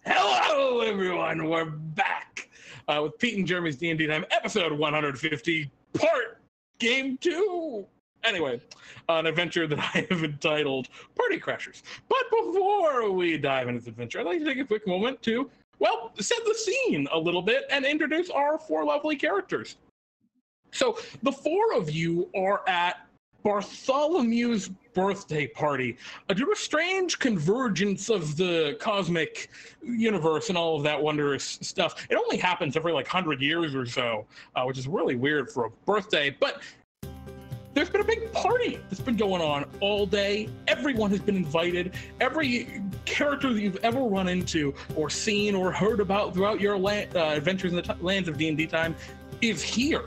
Hello, everyone. We're back with Pete and Jeremy's DnDTime episode 150, part game 2. Anyway, an adventure that I have entitled Party Crashers. But before we dive into this adventure, I'd like to take a quick moment to, well, set the scene a little bit and introduce our 4 lovely characters. So the 4 of you are at Bartholomew's birthday party. Due to a strange convergence of the cosmic universe and all of that wondrous stuff, it only happens every like 100 years or so, which is really weird for a birthday. But there's been a big party that's been going on all day. Everyone has been invited. Every character that you've ever run into or seen or heard about throughout your adventures in the lands of DnDTime is here.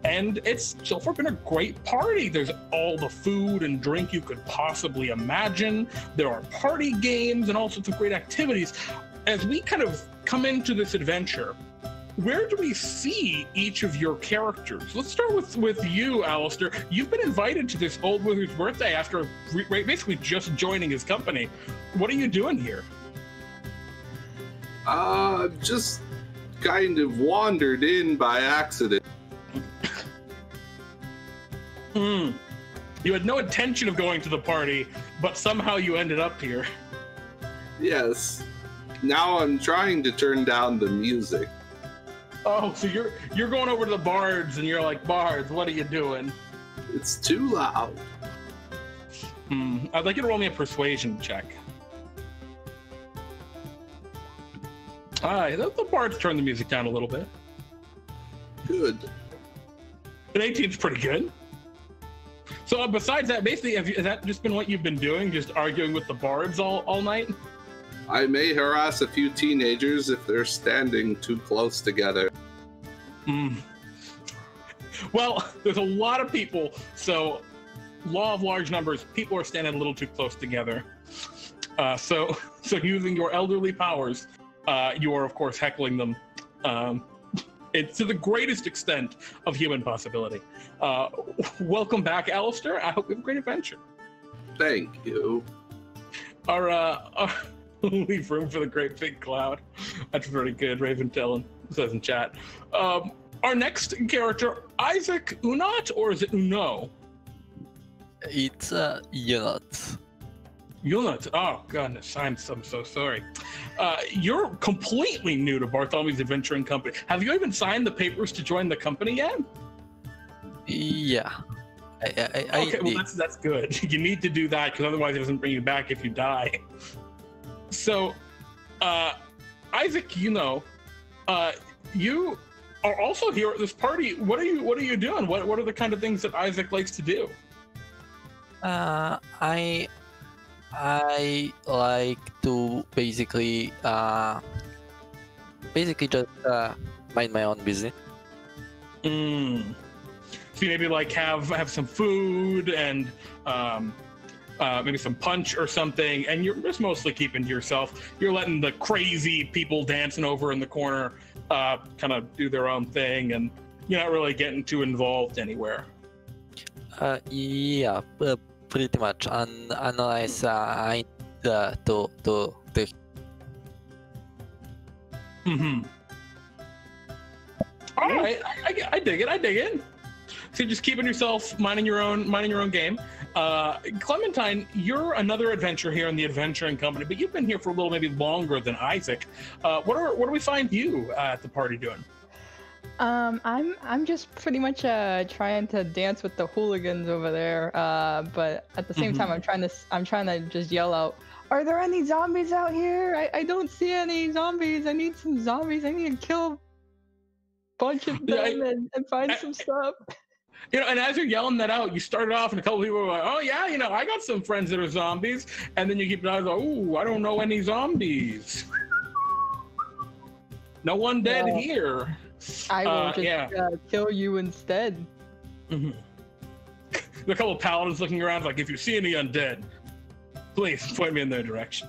And it's so far been a great party. There's all the food and drink you could possibly imagine. There are party games and all sorts of great activities. As we kind of come into this adventure, where do we see each of your characters? Let's start with you, Alaster. You've been invited to this old wizard's birthday after basically just joining his company. What are you doing here? Just kind of wandered in by accident. You had no intention of going to the party, but somehow you ended up here. Yes. Now I'm trying to turn down the music. Oh, so you're going over to the bards and you're like, bards, what are you doing? It's too loud. I'd like you to roll me a persuasion check. Alright, the bards turn the music down a little bit. Good. An 18's pretty good. So besides that, basically, has that just been what you've been doing, just arguing with the bards all night? I may harass a few teenagers if they're standing too close together. Well, there's a lot of people, so law of large numbers, people are standing a little too close together. So using your elderly powers, you are, of course, heckling them. It's to the greatest extent of human possibility. Welcome back, Alaster. I hope you have a great adventure. Thank you. Our leave room for the great big cloud. That's very good, Raven Tellin says in chat. Our next character, Isaac Unot, or is it Uno? It's Unot. Unot. Oh goodness, I'm so sorry. You're completely new to Bartholomew's Adventuring Company. Have you even signed the papers to join the company yet? Yeah. Okay, well that's good. You need to do that because otherwise it doesn't bring you back if you die. So, Isaac, you are also here at this party. What are you doing? What are the kind of things that Isaac likes to do? I like to basically just mind my own business. So you maybe like have some food and maybe some punch or something, and you're just mostly keeping to yourself. You're letting the crazy people dancing over in the corner kind of do their own thing, and you're not really getting too involved anywhere. Yeah, pretty much. Unless I to All right, I dig it. So you're just keeping yourself minding your own game. Clementine, you're another adventurer here in the Adventuring Company, but you've been here for a little maybe longer than Isaac. What do we find you at the party doing? I'm just pretty much trying to dance with the hooligans over there. But at the same time, I'm trying to just yell out, "Are there any zombies out here? I don't see any zombies. I need some zombies. I need to kill a bunch of them and find some stuff." And as you're yelling that out, you started off and a couple people were like, "Oh yeah, I got some friends that are zombies," and then you keep like, "Oh, I don't know any zombies. No one dead here." I will just kill you instead. There are a couple of paladins looking around like, "If you see any undead, please point me in their direction.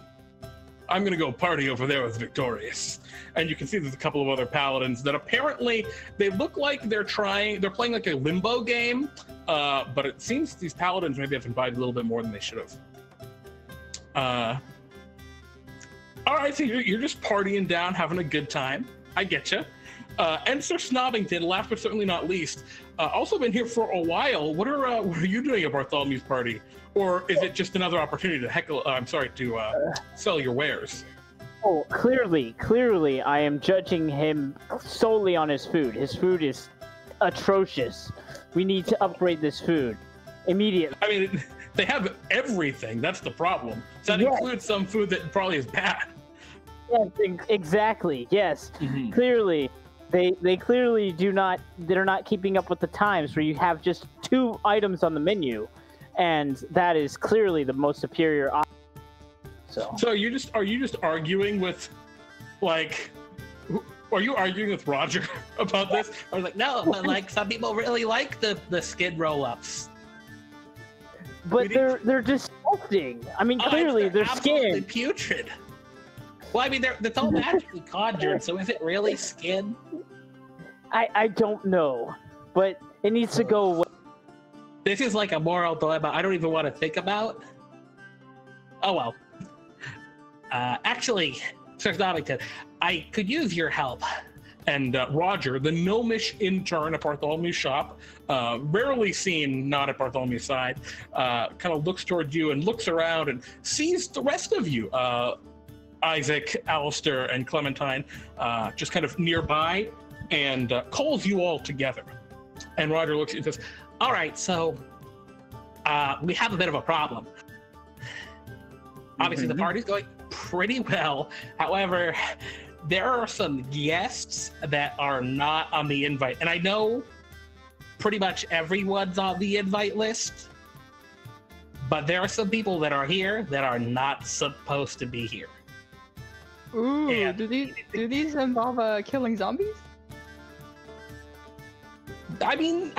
I'm gonna go party over there with Victorious." And you can see there's a couple of other paladins that apparently they look like they're playing like a limbo game, but it seems these paladins maybe have invited a little bit more than they should have. All right, so you're just partying down, having a good time. I get you. And Sir Snobbington, last but certainly not least, also been here for a while. What are you doing at Bartholomew's party? Or is it just another opportunity to to sell your wares? Oh, clearly, I am judging him solely on his food. His food is atrocious. We need to upgrade this food immediately. I mean, they have everything. That's the problem. So that includes some food that probably is bad. Yes, exactly. Yes, clearly. They clearly they're not keeping up with the times where you have just 2 items on the menu, and that is clearly the most superior option. So are you just arguing with, like, are you arguing with Roger about this? Or like, no, but like some people really like the skid roll-ups. But they're disgusting. I mean, clearly they're absolutely skin. Putrid. Well, I mean, it's all magically conjured, so is it really skin? I don't know, but it needs to go away. This is like a moral dilemma I don't even want to think about. Oh well. Actually, Sir Snobbington, I could use your help. And Roger, the gnomish intern at Bartholomew's shop, rarely seen not at Bartholomew's side, kind of looks towards you and looks around and sees the rest of you, Isaac, Alaster, and Clementine, just kind of nearby, and calls you all together. And Roger looks at you and says, all right, so we have a bit of a problem. Obviously, the party's going pretty well. However, there are some guests that are not on the invite. And I know pretty much everyone's on the invite list, but there are some people that are here that are not supposed to be here. Ooh, And do these involve killing zombies? I mean,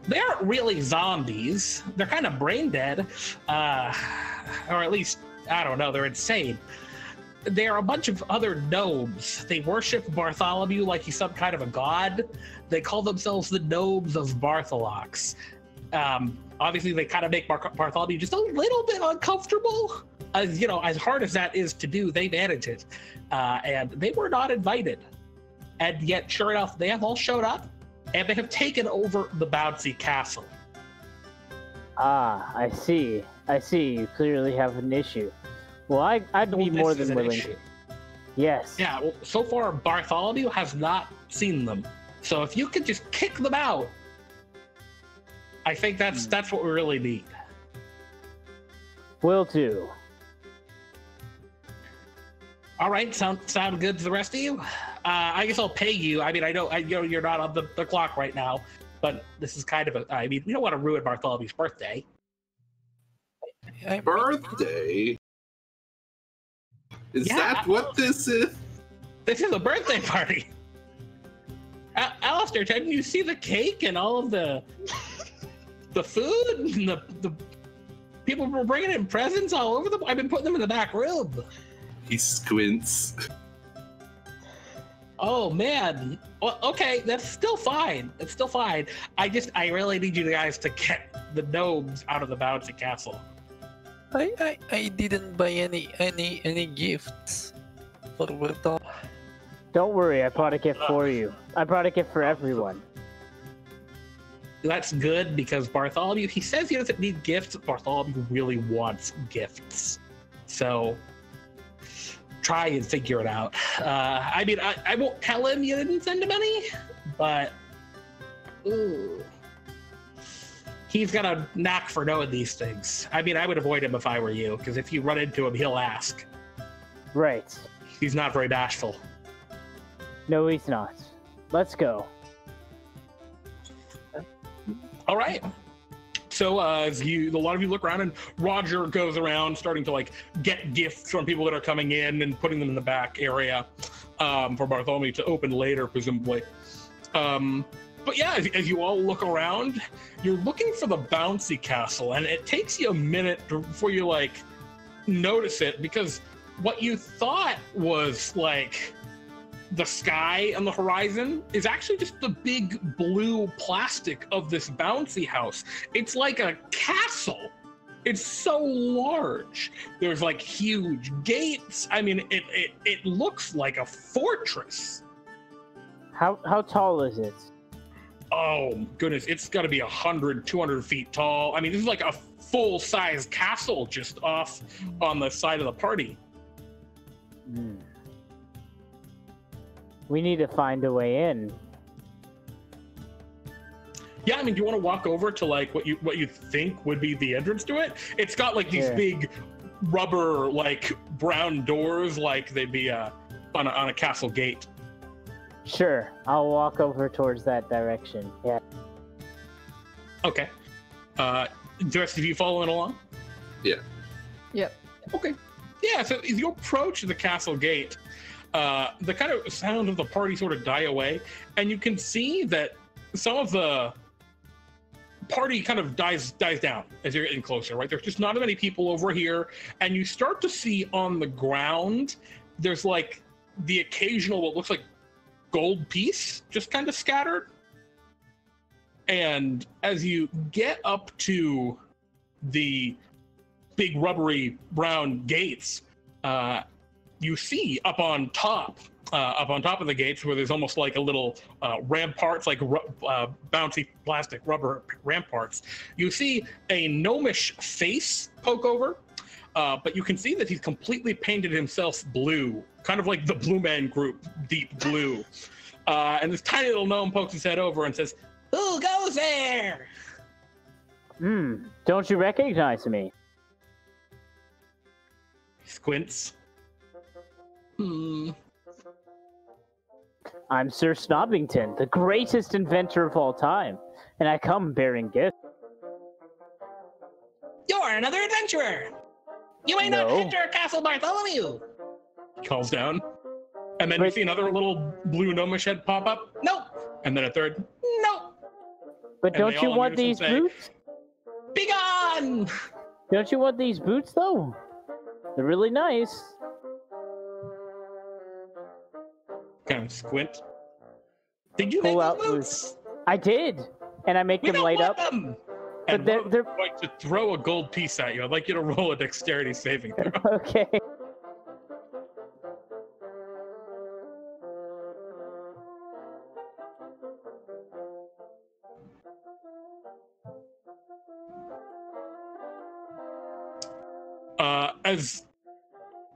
they aren't really zombies. They're kind of brain dead. Or at least, I don't know, they're insane. There are a bunch of other gnomes. They worship Bartholomew like he's some kind of a god. They call themselves the gnomes of Bartholox. Obviously, they kind of make Bartholomew just a little bit uncomfortable. As hard as that is to do, they manage it. And they were not invited. And yet, sure enough, they have all showed up, and they have taken over the bouncy castle. Ah, I see. You clearly have an issue. Well, I'd be more than willing. Yes. Yeah, well, so far, Bartholomew has not seen them. So if you could just kick them out, I think that's what we really need. Will do. All right, sound good to the rest of you? I guess I'll pay you. I mean, I know you're not on the clock right now, but this is kind of we don't want to ruin Bartholomew's birthday. Birthday? Is that what this is? This is a birthday party. Alaster, didn't you see the cake and all of the food and the people were bringing in presents all over I've been putting them in the back room. He squints. Oh man. Well, okay, that's still fine. It's still fine. I really need you guys to get the gnomes out of the bouncy castle. I didn't buy any gifts for Bartholomew. Don't worry, I brought a gift for you. I brought a gift for everyone. That's good because Bartholomew, he says he doesn't need gifts. Bartholomew really wants gifts. So try and figure it out. I mean, I won't tell him you didn't send him any, but he's got a knack for knowing these things. I mean, I would avoid him if I were you, because if you run into him, he'll ask. Right. He's not very bashful. No, he's not. Let's go. all right. So as a lot of you look around, and Roger goes around starting to like get gifts from people that are coming in and putting them in the back area for Bartholomew to open later, presumably. But yeah, as you all look around, you're looking for the bouncy castle, and it takes you a minute before you like notice it, because what you thought was like the sky on the horizon is actually just the big blue plastic of this bouncy house. It's like a castle. It's so large. There's like huge gates. I mean, it looks like a fortress. How tall is it? Oh goodness, it's got to be 100, 200 feet tall. I mean, this is like a full-size castle just off on the side of the party. We need to find a way in. Yeah, I mean, do you want to walk over to like what you think would be the entrance to it? It's got like these big rubber like brown doors, like they'd be on a castle gate. Sure, I'll walk over towards that direction. Yeah. Okay. The rest of you following along? Yeah. Yep. Okay. Yeah, so as you approach the castle gate, the kind of sound of the party sort of die away, and you can see that some of the party kind of dies down as you're getting closer, right? There's just not as many people over here, and you start to see on the ground, there's like the occasional what looks like gold piece just kind of scattered. And as you get up to the big rubbery brown gates, you see up on top of the gates, where there's almost like a little ramparts, like bouncy plastic rubber ramparts, you see a gnomish face poke over, but you can see that he's completely painted himself blue, kind of like the Blue Man Group, deep blue. And this tiny little gnome pokes his head over and says, "Who goes there?" Don't you recognize me? He squints. I'm Sir Snobbington, the greatest inventor of all time, and I come bearing gifts. You're another adventurer. You may not enter Castle Bartholomew. He calls down. And then you see another little blue gnomish head pop up. Nope. And then a third. Nope. But And don't they you all want in these unison say, boots? Be gone! Don't you want these boots, though? They're really nice. Kind of squint. Did you Pull make out those boots? I did, and I make We them don't light want up. them. And But they're I'm going to throw a gold piece at you. I'd like you to roll a dexterity saving throw. okay.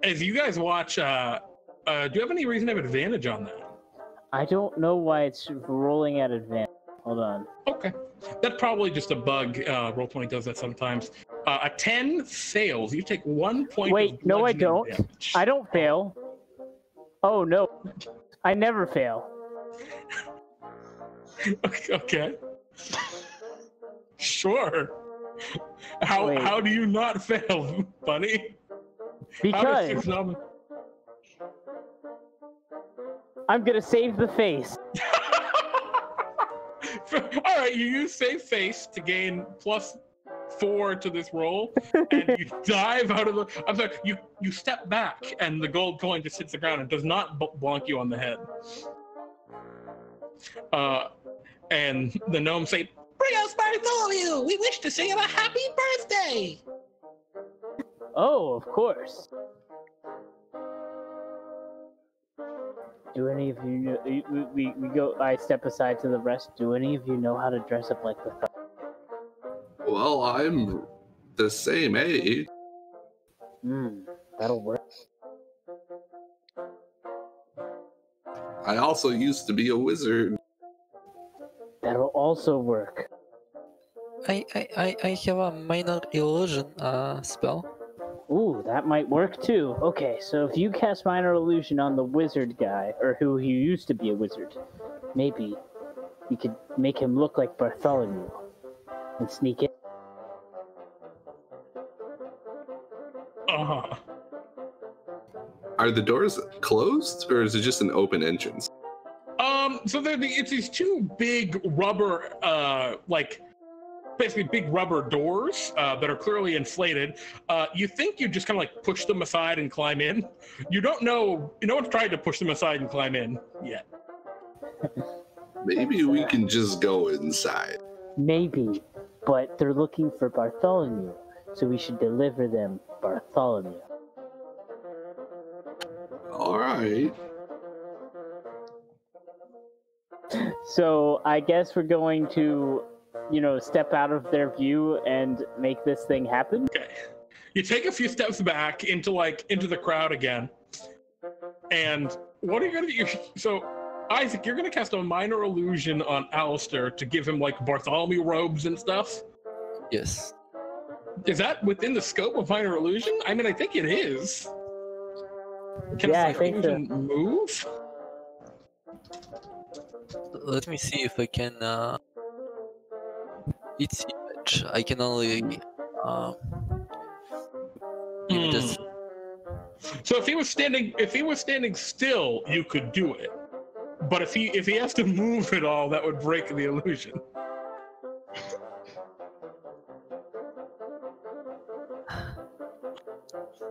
As you guys watch, do you have any reason to have advantage on that? I don't know why it's rolling at advantage. Hold on. Okay. That's probably just a bug. Roll20 does that sometimes. A 10 fails. You take 1 point Wait, of no, I bludgeoning don't. damage. I don't fail. Oh, no. I never fail. Okay. Sure. Wait. How do you not fail, bunny? Because I'm going to save the face. All right, you use save face to gain +4 to this roll, and you dive out of the. I'm sorry, you step back, and the gold coin just hits the ground and does not bonk you on the head. And the gnomes say, Bring us Bartholomew! We wish to sing him a happy birthday! Oh, of course. Do any of you know? We go. I step aside to the rest. Do any of you know how to dress up like the? Well, I'm the same age. That'll work. I also used to be a wizard. That'll also work. I have a minor illusion spell. Ooh, that might work too. Okay, so if you cast minor illusion on the wizard guy, or who he used to be a wizard, maybe you could make him look like Bartholomew and sneak in. Are the doors closed, or is it just an open entrance? So it's these two big rubber, basically big rubber doors that are clearly inflated. You think you just kind of like push them aside and climb in. You don't know. No one's tried to push them aside and climb in yet. Maybe we can just go inside. Maybe, but they're looking for Bartholomew. so we should deliver them Bartholomew. All right. So I guess we're going to, step out of their view and make this thing happen. Okay. You take a few steps back into the crowd again. And what are you gonna do? So, Isaac, you're gonna cast a minor illusion on Alaster to give him like Bartholomew robes and stuff. Yes. Is that within the scope of minor illusion? I mean, I think it is. Can I a think illusion move? Let me see if I can. It's image. I can only. Just... So if he was standing still, you could do it. But if he has to move at all, that would break the illusion.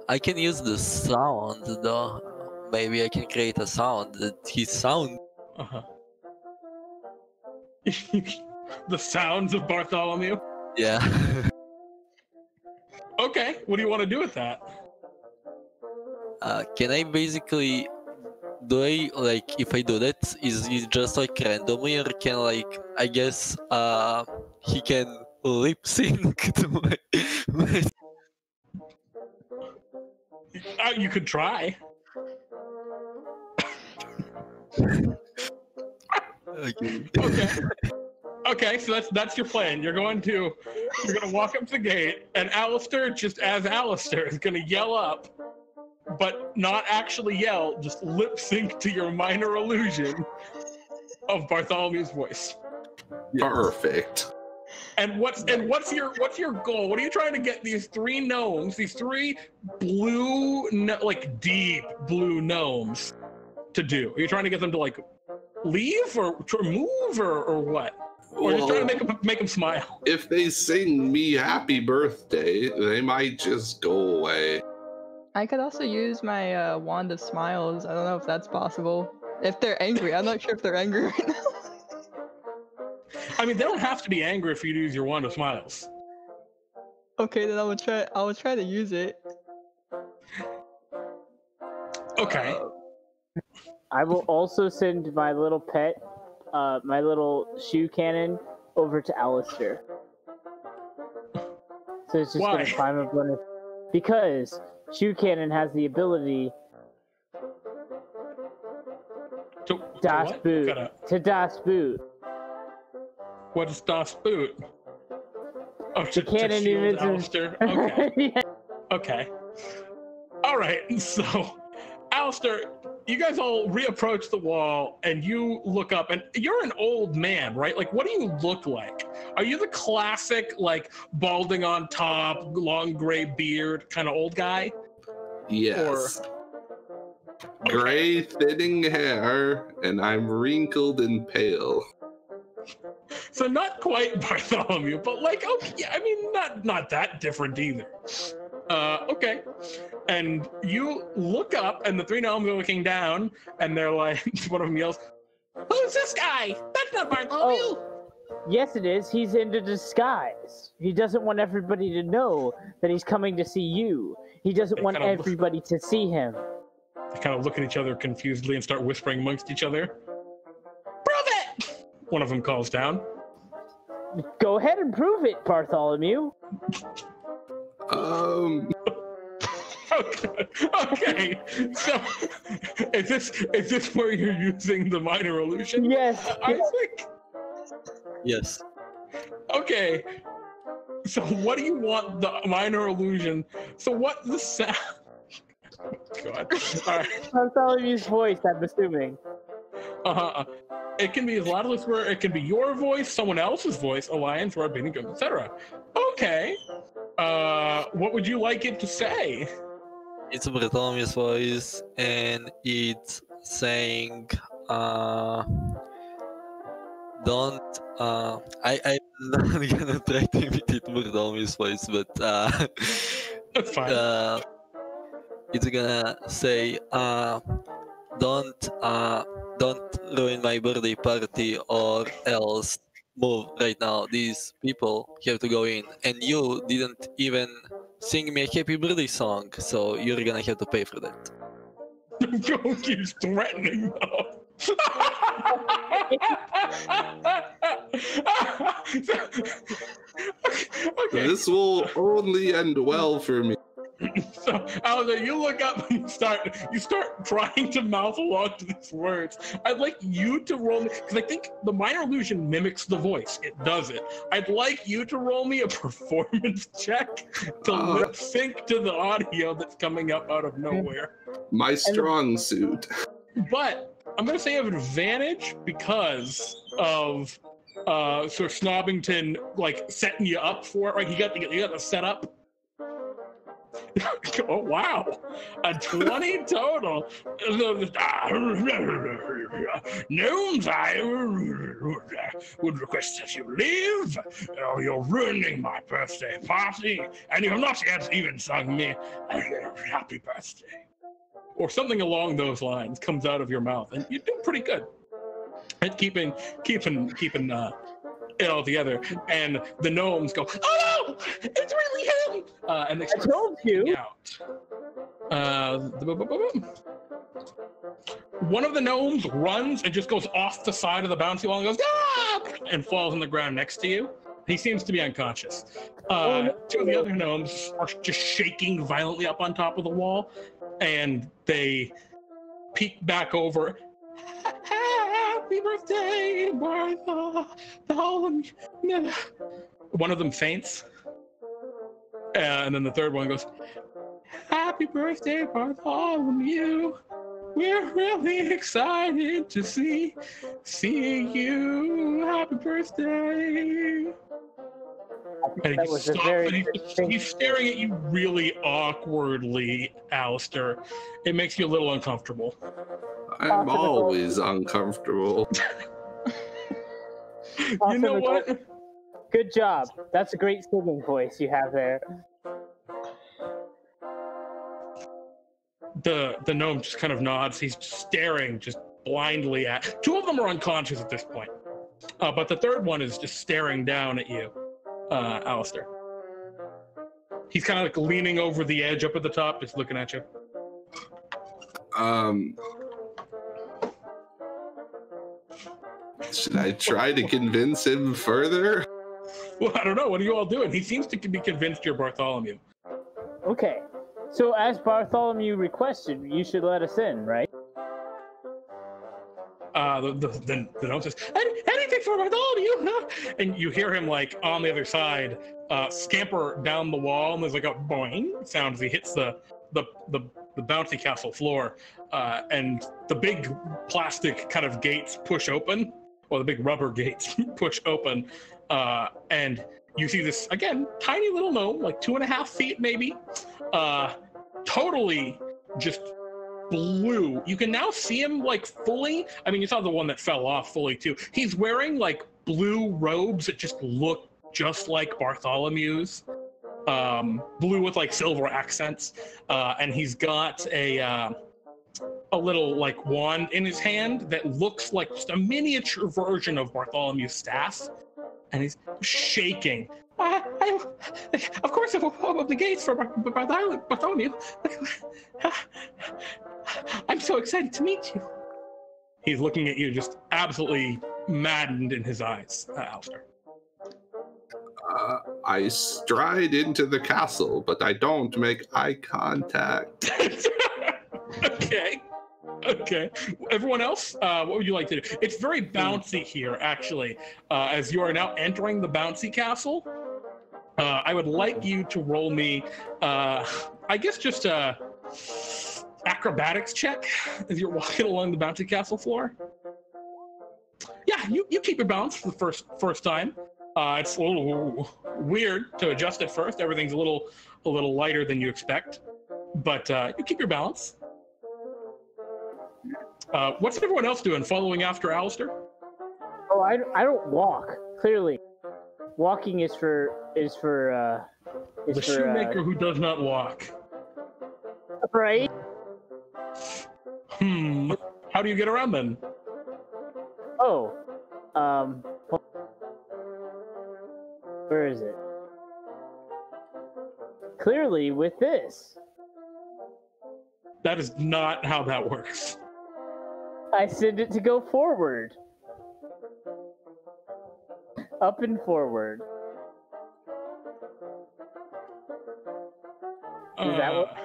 I can use the sound though. Maybe I can create a sound that his sound. Uh-huh. The sounds of Bartholomew? Yeah. Okay, what do you want to do with that? Can I basically if I do that, is it just like randomly, or can I guess he can lip sync to my You could try. Okay. Okay, so that's your plan. You're gonna walk up to the gate, and Alaster, just as Alaster, is gonna yell up, but not actually yell, just lip sync to your minor illusion of Bartholomew's voice. Perfect. And what's your goal? What are you trying to get these three gnomes, these three blue, deep blue gnomes, to do? Are you trying to get them to leave or to move or what? Or just trying to make them smile? If they sing me happy birthday, they might just go away. I could also use my wand of smiles. I don't know if that's possible. If they're angry, I'm not sure if they're angry right now. I mean, they don't have to be angry for you to use your wand of smiles. Okay, then I will try to use it. Okay. I will also send my little pet, my little shoe cannon, over to Alaster. So it's just going to climb up on it. Because shoe cannon has the ability to Das Boot. To Das Boot. What is Das Boot? Oh, the cannon shield is... Alaster. Okay. Yeah. Okay. All right. So, Alaster, you guys all reapproach the wall, and you look up, and you're an old man, right? What do you look like? Are you the classic, balding on top, long gray beard kind of old guy? Yes. Gray, thinning hair, and I'm wrinkled and pale. So not quite Bartholomew, but okay, I mean, not that different either. Okay. And you look up, and the three gnomes are looking down, and they're like, one of them yells, "Who's this guy? That's not Bartholomew!" Oh, yes, it is. He's into disguise. He doesn't want everybody to know that he's coming to see you. He doesn't want everybody to see him. They kind of look at each other confusedly and start whispering amongst each other. "Prove it!" One of them calls down. Go ahead and prove it, Bartholomew. Okay. So, is this where you're using the minor illusion? Yes. Isaac? Yes. Okay. So, what do you want the minor illusion? So, what the sound? God. All right. Bartholomew's voice, I'm assuming. It can be as loud as where it can be your voice, someone else's voice, alliance, or being good, etc. Okay. What would you like it to say? It's Bartholomew's voice, and it's saying, don't, I'm not gonna try to imitate Bartholomew's voice, but, That's fine. It's gonna say, don't ruin my birthday party, or else move right now. These people have to go in, and you didn't even sing me a happy birthday song, so you're gonna have to pay for that. Joe keeps threatening though. Okay. This will only end well for me. So, Alander, you look up and you start trying to mouth along to these words. I'd like you to roll me, because I think the minor illusion mimics the voice. It does it. I'd like you to roll me a performance check to lip sync to the audio that's coming up out of nowhere. My strong suit. But I'm going to say I have an advantage because of sort of Snobbington like setting you up for it. Right? You got the setup. Oh wow, a 20 total. Gnomes, I would request that you leave. Oh, you're ruining my birthday party, and you have not yet even sung me a happy birthday. Or something along those lines comes out of your mouth, and you do pretty good at keeping it all together. And the gnomes go, "Oh no, it's really him!" And they start freaking out. One of the gnomes runs and just goes off the side of the bouncy wall and goes, "Ah!" and falls on the ground next to you. He seems to be unconscious. Two of the other gnomes are just shaking violently up on top of the wall, and they peek back over. Happy birthday, Bartholomew. One of them faints. And then the third one goes, "Happy birthday, Bartholomew. We're really excited to see you. Happy birthday." And he stops and he's staring at you really awkwardly, Alaster. It makes you a little uncomfortable. I'm always uncomfortable. You know what? Good job. That's a great singing voice you have there. The gnome just kind of nods. He's staring just blindly at. Two of them are unconscious at this point, but the third one is just staring down at you, Alaster. He's kind of like leaning over the edge up at the top, just looking at you. Should I try to convince him further? Well, I don't know. What are you all doing? He seems to be convinced you're Bartholomew. Okay. So as Bartholomew requested, you should let us in, right? The gnome says, "Anything for Bartholomew!" And you hear him like on the other side, scamper down the wall, and there's like a boing sound as he hits the bouncy castle floor, and the big plastic kind of gates push open, or the big rubber gates push open, and you see this again tiny little gnome, like 2.5 feet maybe, totally just blue. You can now see him like fully. I mean, you saw the one that fell off fully too. He's wearing like blue robes that just look just like Bartholomew's, blue with like silver accents, and he's got a little like wand in his hand that looks like just a miniature version of Bartholomew's staff, and he's shaking. Of course, I've opened the gates for Bartholomew. I'm so excited to meet you. He's looking at you, just absolutely maddened in his eyes, Alaster. I stride into the castle, but I don't make eye contact. Okay. Everyone else, what would you like to do? It's very bouncy here, actually. As you are now entering the bouncy castle, I would like you to roll me, I guess just a acrobatics check as you're walking along the bouncy castle floor. Yeah, you keep your balance for the first time. It's a little weird to adjust at first. Everything's a little lighter than you expect, but you keep your balance. What's everyone else doing? Following after Alaster? Oh, I don't walk. Clearly, walking is for shoemaker who does not walk. Right. How do you get around then? Oh, Where is it? Clearly, with this. That is not how that works. I send it to go forward. Up and forward. Is that what?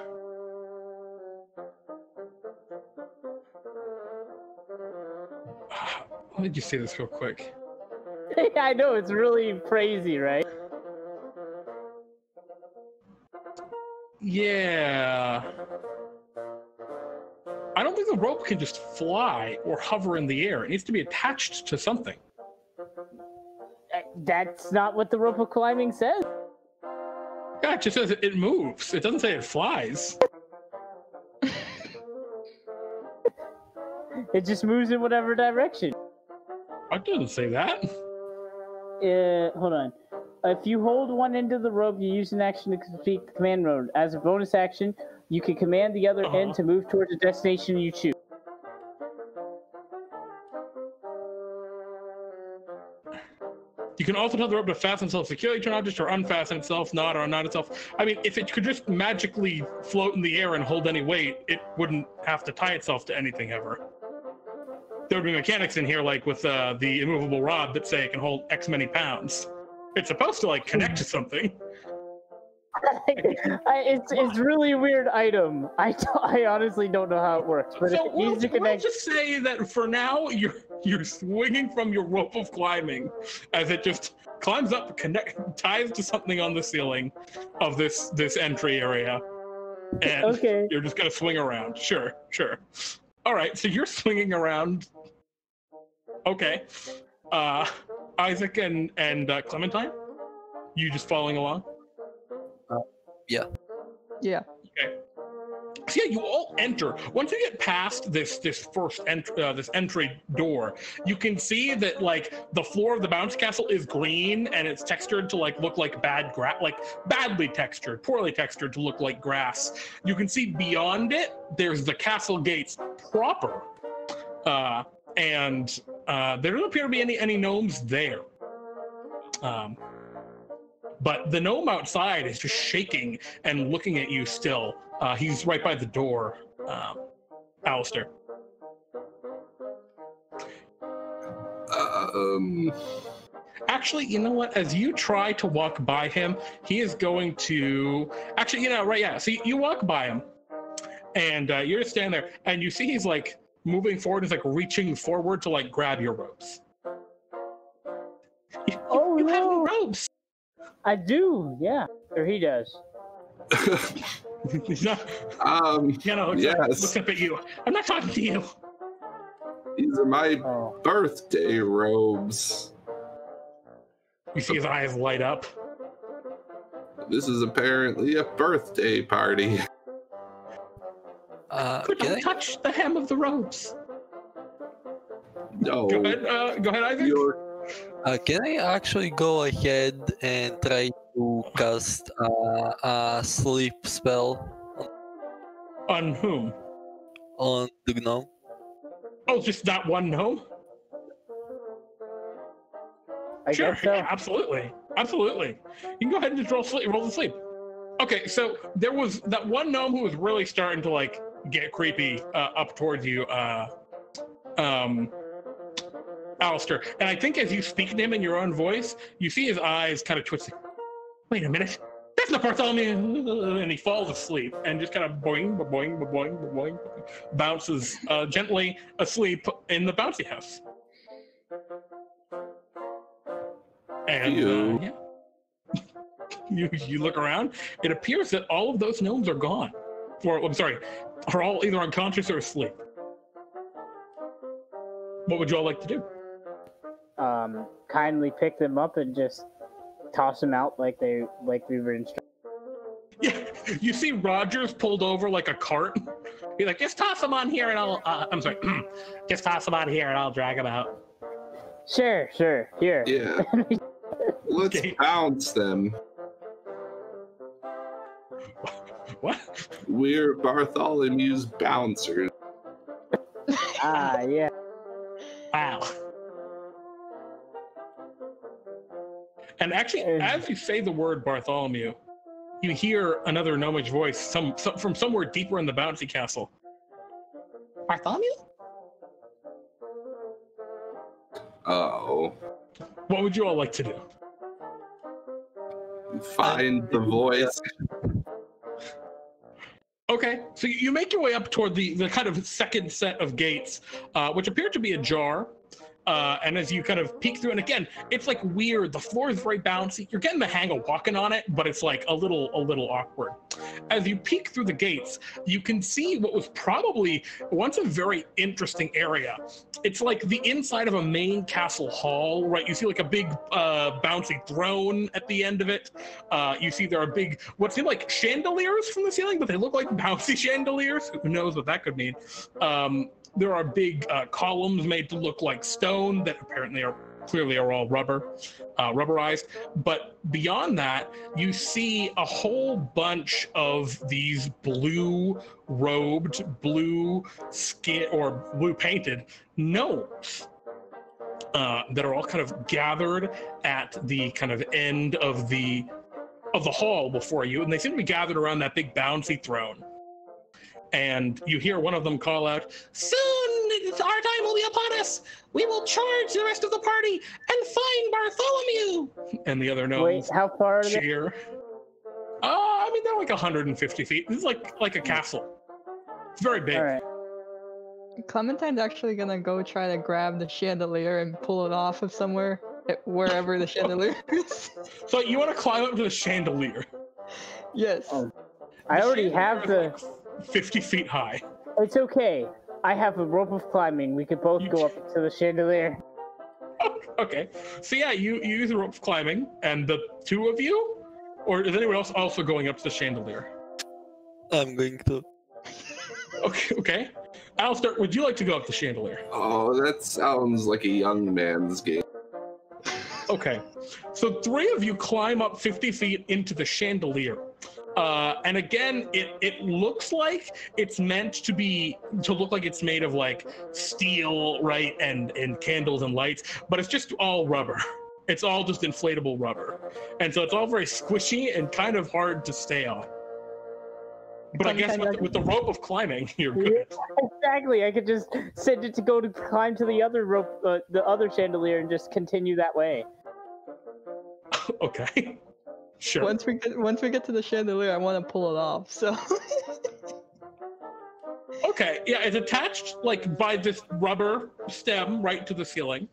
Let me just say this real quick. I know, it's really crazy, right? Yeah. I don't think the rope can just fly or hover in the air. It needs to be attached to something. That's not what the rope of climbing says. Yeah, it just says it moves. It doesn't say it flies. It just moves in whatever direction. It doesn't say that. Hold on. If you hold one end of the rope, you use an action to complete the command mode. As a bonus action, you can command the other end to move towards a destination you choose. You can also tell the rope to fasten itself securely to an object or unfasten itself, not or unknot itself. I mean, if it could just magically float in the air and hold any weight, it wouldn't have to tie itself to anything ever. There would be mechanics in here, like with the immovable rod that say it can hold X many pounds. It's supposed to, like, connect to something. It's really a weird item. I honestly don't know how it works, but So if it needs to connect... we'll just say that for now, you're swinging from your rope of climbing as it just climbs up, ties to something on the ceiling of this entry area, and Okay. You're just gonna swing around. Sure. All right, so you're swinging around. Okay, Isaac and Clementine, you just following along? Yeah. Yeah. Okay. So yeah, you all enter. Once you get past this first entry door, you can see that like the floor of the bounce castle is green and it's textured to like look like badly textured, poorly textured to look like grass. You can see beyond it, there's the castle gates proper, and there don't appear to be any gnomes there. But the gnome outside is just shaking and looking at you still. He's right by the door, Alaster. Actually, you know what? As you try to walk by him, he is going to... Actually, you know, right, yeah. So you walk by him, and you're just standing there, and you see he's, like, moving forward. He's, like, reaching forward to, like, grab your ropes. You have no ropes! I do, yeah. Or he does. He's not... Yes. Looks up at you. I'm not talking to you. These are my birthday robes. You see his eyes light up. This is apparently a birthday party. Could you touch the hem of the robes? No. Go ahead, Isaac. Can I actually go ahead and try to cast a sleep spell On whom? on the gnome? Oh, just that one gnome? I Sure, guess so. yeah, absolutely. You can go ahead and just roll the sleep. Okay, so there was that one gnome who was really starting to like get creepy up towards you, Alaster. And I think as you speak to him in your own voice, you see his eyes kind of twisting. Wait a minute. That's not Bartholomew. And he falls asleep and just kind of boing, boing, boing, boing, bounces gently asleep in the bouncy house. And yeah. you look around. It appears that all of those gnomes are gone. Or, I'm sorry, are all either unconscious or asleep. What would you all like to do? Kindly pick them up and just toss them out like we were instructed. Yeah, you see Rogers pulled over like a cart. He's like, just toss them on here and I'll, I'm sorry, just toss them on here and I'll drag them out. Sure, here. Yeah. Let's bounce them. What? We're Bartholomew's bouncers. Yeah. Wow. And And actually, as you say the word Bartholomew, you hear another gnomish voice from somewhere deeper in the bouncy castle. Bartholomew? Oh. What would you all like to do? Find the voice. Okay, so you make your way up toward the kind of second set of gates, which appear to be ajar. And as you kind of peek through, and again, it's like weird. The floor is very bouncy. You're getting the hang of walking on it, but it's like a little awkward. As you peek through the gates, you can see what was probably once a very interesting area. It's like the inside of a main castle hall, right? You see like a big bouncy throne at the end of it. You see there are big, what seem like chandeliers from the ceiling, but they look like bouncy chandeliers. Who knows what that could mean? There are big columns made to look like stone that apparently clearly are all rubberized. But beyond that, you see a whole bunch of these blue-robed, blue-painted gnomes that are all kind of gathered at the kind of end of the hall before you, and they seem to be gathered around that big bouncy throne. And you hear one of them call out, "Soon our time will be upon us. We will charge the rest of the party and find Bartholomew." And the other gnomes Wait, how far are they? cheer. I mean, they're like 150 feet. This is like a castle. It's very big. All right. Clementine's actually gonna go try to grab the chandelier and pull it off of somewhere, wherever the chandelier is. So you want to climb up to the chandelier? Yes. Oh. I already have the... 50 feet high. It's okay. I have a rope of climbing. We could both go up to the chandelier. Okay. So yeah, you use the rope of climbing, and the two of you? Or is anyone else also going up to the chandelier? I'm going to. Okay. Alaster, would you like to go up the chandelier? Oh, that sounds like a young man's game. Okay. So three of you climb up 50 feet into the chandelier. And again, it looks like it's meant to look like it's made of like steel, right, and candles and lights, but it's just all rubber. It's all just inflatable rubber. And so it's all very squishy and kind of hard to stay on. But I guess with the rope of climbing, you're good. Exactly. I could just send it to go to climb to the other rope, the other chandelier, and just continue that way. Okay. Sure. Once we get to the chandelier, I want to pull it off. So. Okay. Yeah, it's attached like by this rubber stem right to the ceiling.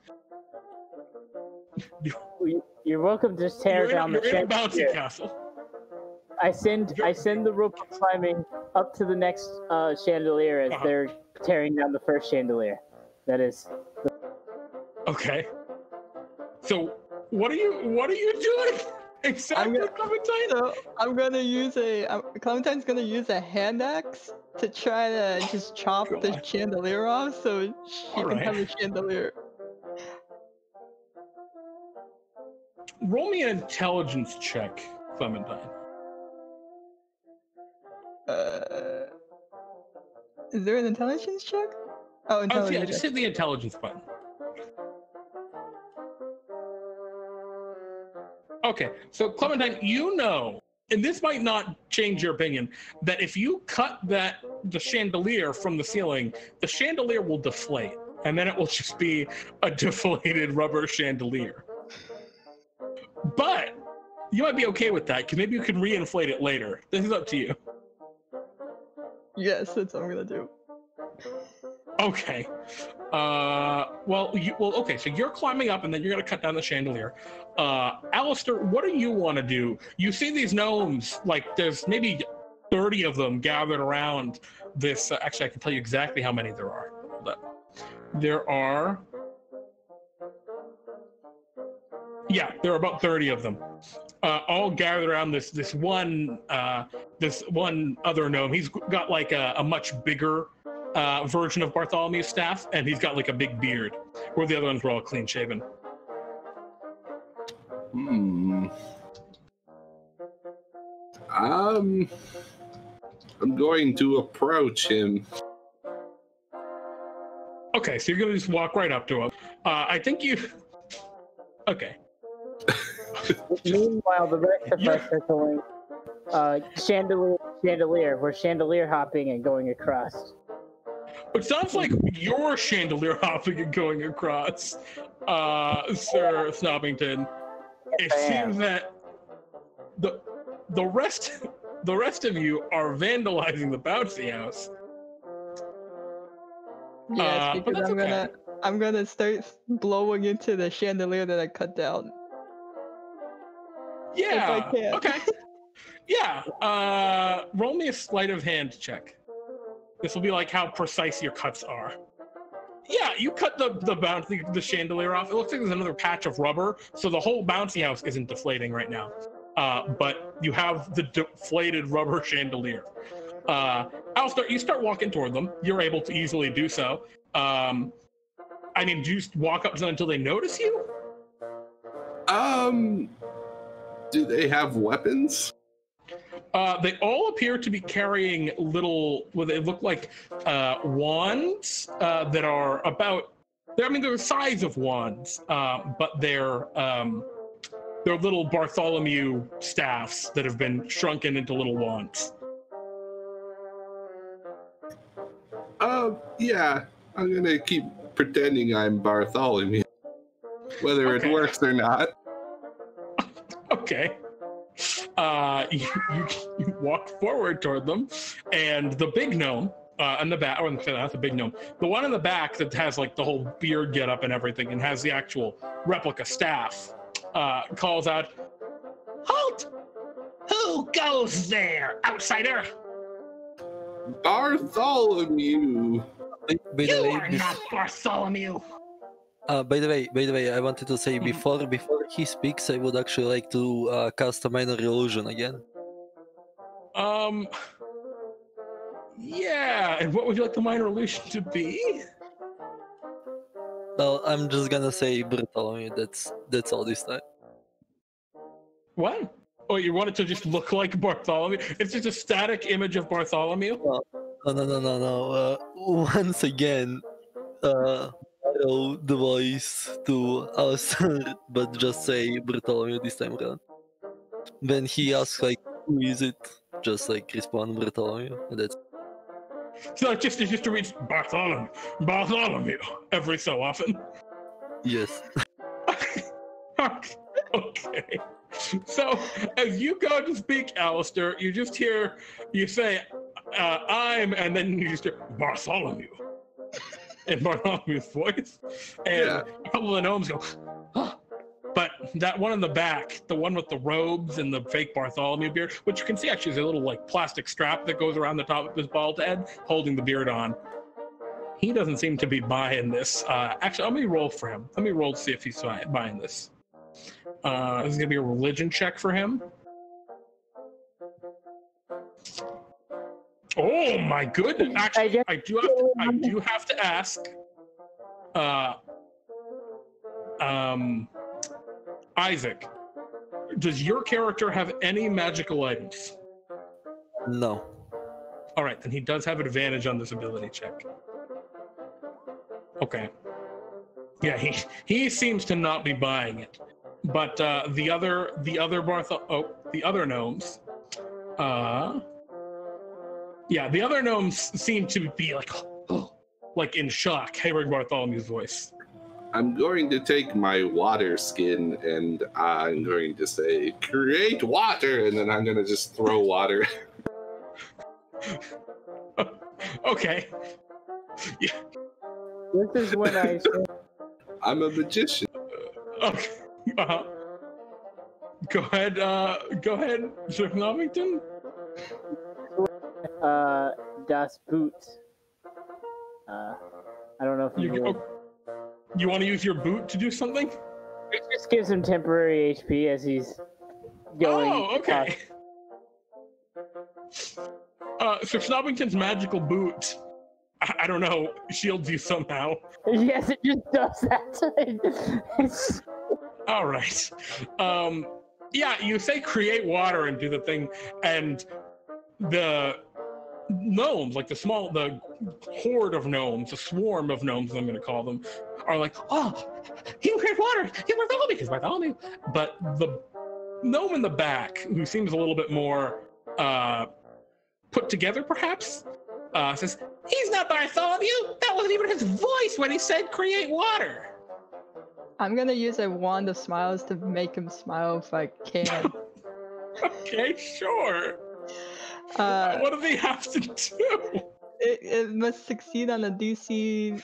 You're welcome to tear down the chandelier. You're in a bouncy chandelier. castle. I send the rope climbing up to the next chandelier as they're tearing down the first chandelier. That is. Okay. So what are you doing? Exactly, Clementine. So Clementine's gonna use a hand axe to try to just chop the chandelier off, so she can have a chandelier. Roll me an intelligence check, Clementine. Is there an intelligence check? Oh, intelligence. Yeah, just hit the intelligence button. Okay, so Clementine, you know, and this might not change your opinion, that if you cut the chandelier from the ceiling, the chandelier will deflate, and then it will just be a deflated rubber chandelier. But you might be okay with that, because maybe you can reinflate it later. This is up to you. Yes, that's what I'm gonna do. Okay. Okay, so you're climbing up, and then you're going to cut down the chandelier. Alaster, what do you want to do? You see these gnomes, like there's maybe 30 of them gathered around this. Actually, I can tell you exactly how many there are. Hold up. There are about 30 of them, all gathered around this one other gnome. He's got like a much bigger version of Bartholomew's staff, and he's got like a big beard, where the other ones were all clean shaven. I'm going to approach him. Okay, so you're gonna just walk right up to him. I think you. Okay. Meanwhile, the rest of us are going chandelier. We're chandelier hopping and going across. It sounds like you're chandelier hopping and going across, Sir Snobbington. It seems that the rest of you are vandalizing the bouncy house. Yes, because I'm gonna start blowing into the chandelier that I cut down. Yeah. If I can. Okay. Yeah. Roll me a sleight of hand check. This will be like how precise your cuts are. Yeah, you cut the chandelier off. It looks like there's another patch of rubber, so the whole bouncy house isn't deflating right now. But you have the deflated rubber chandelier. Alaster, you start walking toward them. You're able to easily do so. Do you just walk up to them until they notice you? Do they have weapons? They all appear to be carrying little, what they look like wands that are about. They're the size of wands, but they're little Bartholomew staffs that have been shrunken into little wands. Yeah, I'm gonna keep pretending I'm Bartholomew, whether it works or not. Okay. You walk forward toward them, and the big gnome in the back, or not the big gnome, the one in the back that has like the whole beard get up and everything and has the actual replica staff, calls out, "Halt! Who goes there, outsider?" Bartholomew. You are not Bartholomew. By the way, I wanted to say before he speaks, I would actually like to cast a minor illusion again. Yeah, and what would you like the minor illusion to be? Well, I'm just gonna say Bartholomew. That's all this time. What? Oh, you want it to just look like Bartholomew? It's just a static image of Bartholomew? No. Once again, the voice to Alaster, but just say Bartholomew this time around. When he asks like, who is it? Just like respond Bartholomew, and that's. So it's just to read Bartholomew every so often. Yes. Okay. So as you go to speak, Alaster, you just hear you say, and then you just hear Bartholomew in Bartholomew's voice, and a couple of the gnomes go, huh. But that one in the back, the one with the robes and the fake Bartholomew beard, which you can see actually is a little like plastic strap that goes around the top of his bald head, holding the beard on. He doesn't seem to be buying this. Actually, let me roll for him. Let me roll to see if he's buying this. This is gonna be a religion check for him. Oh my goodness! Actually, I do have to ask. Isaac, does your character have any magical items? No. All right, then he does have advantage on this ability check. Okay. Yeah, he seems to not be buying it, but the other gnomes, the other gnomes seem to be like in shock, hearing Bartholomew's voice. I'm going to take my water skin and I'm going to say, create water, and then I'm going to just throw water. Okay. Yeah. This is when I say... I'm a magician. Okay. Go ahead, Sir Snobbington. Das Boot. I don't know if you want to use your boot to do something? It just gives him temporary HP as he's going. Oh, okay. So Snobbington's magical boot, I don't know, shields you somehow. Yes, it just does that. All right. Yeah, you say create water and do the thing, and the gnomes, like the horde of gnomes, the swarm of gnomes, I'm going to call them, are like, oh, he create water, he Bartholomew, because Bartholomew. But gnome in the back, who seems a little bit more put together, perhaps, says, "He's not Bartholomew. That wasn't even his voice when he said create water." I'm gonna use a wand of smiles to make him smile if I can. Okay, sure. What do they have to do? It must succeed on a DC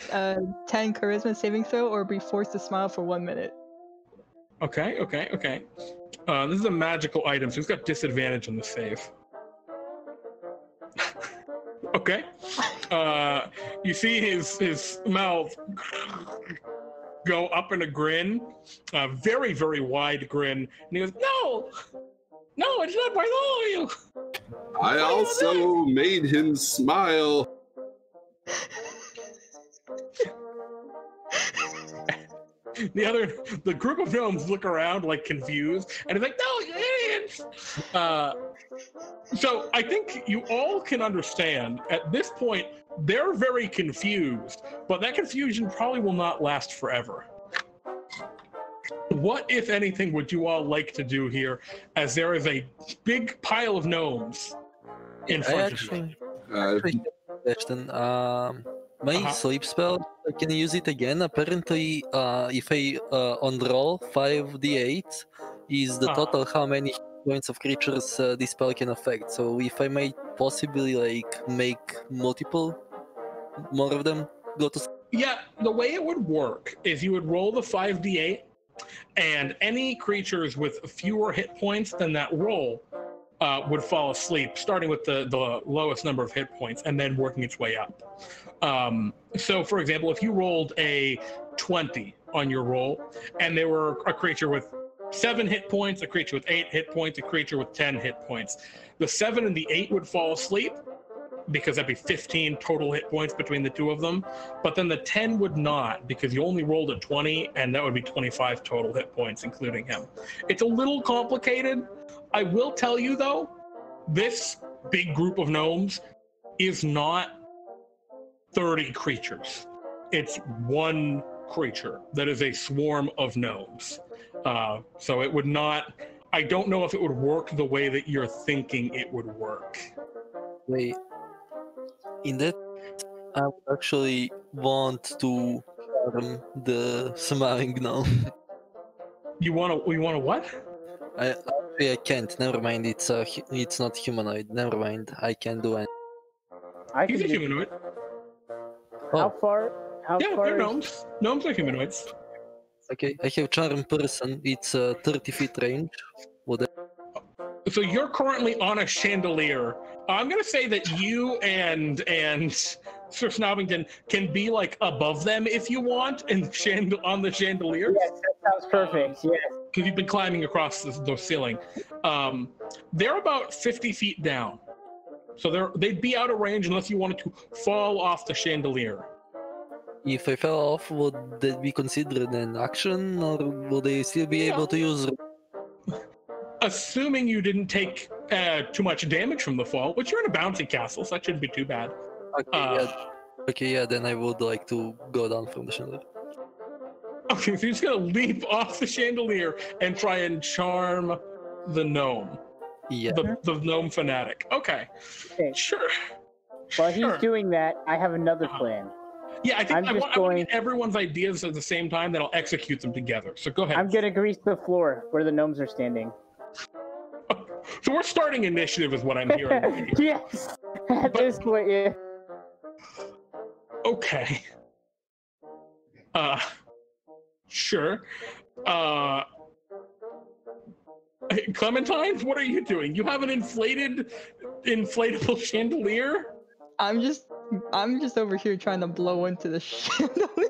10 charisma saving throw or be forced to smile for 1 minute. Okay. This is a magical item, so he's got disadvantage on the save. Okay. You see his mouth go up in a grin, a very, very wide grin, and he goes, No, it's not Bartholomew. I also made him smile. The group of gnomes look around like confused, and it's like, "No, you idiots!" So I think you all can understand at this point they're very confused, but that confusion probably will not last forever. What, if anything, would you all like to do here, as there is a big pile of gnomes in front of you? Question. My sleep spell, can I use it again? Apparently, if I on roll 5d8 is the total how many points of creatures this spell can affect. So if I might possibly like make more of them go to. Yeah, the way it would work is you would roll the 5d8, and any creatures with fewer hit points than that roll would fall asleep, starting with the lowest number of hit points and then working its way up. So, for example, if you rolled a 20 on your roll, and there were a creature with 7 hit points, a creature with 8 hit points, a creature with 10 hit points, the 7 and the 8 would fall asleep, because that'd be 15 total hit points between the two of them. But then the 10 would not, because you only rolled a 20, and that would be 25 total hit points, including him. It's a little complicated. I will tell you, though, this big group of gnomes is not 30 creatures. It's one creature that is a swarm of gnomes. So it would not... I don't know if it would work the way that you're thinking it would work. Wait. In that, I would actually want to harm the smiling gnome. You want to what? I can't. Never mind. It's not humanoid. Never mind. I can't do anything. He's a humanoid. How far? They're gnomes. Gnomes are humanoids. Okay, I have charm person. It's 30 feet range. So you're currently on a chandelier. I'm gonna say that you and Sir Snobbington can be like above them if you want, on the chandelier. Yes, that sounds perfect. Yes. Because you've been climbing across the ceiling. They're about 50 feet down, so they'd be out of range unless you wanted to fall off the chandelier. If I fell off, would that be considered an action, or will they still be able to use? Assuming you didn't take too much damage from the fall, which you're in a bouncy castle, so that shouldn't be too bad. Okay, then I would like to go down from the chandelier. Okay, so you're just gonna leap off the chandelier and try and charm the gnome. Yeah. The gnome fanatic. Okay. Sure. While he's doing that, I have another plan. Yeah, I think I want to get everyone's ideas at the same time, then I'll execute them together. So go ahead. I'm gonna grease the floor where the gnomes are standing. So we're starting initiative is what I'm hearing. Yes! At this point, yeah. Okay. Sure. Clementine, what are you doing? You have an inflatable chandelier? I'm just over here trying to blow into the chandelier.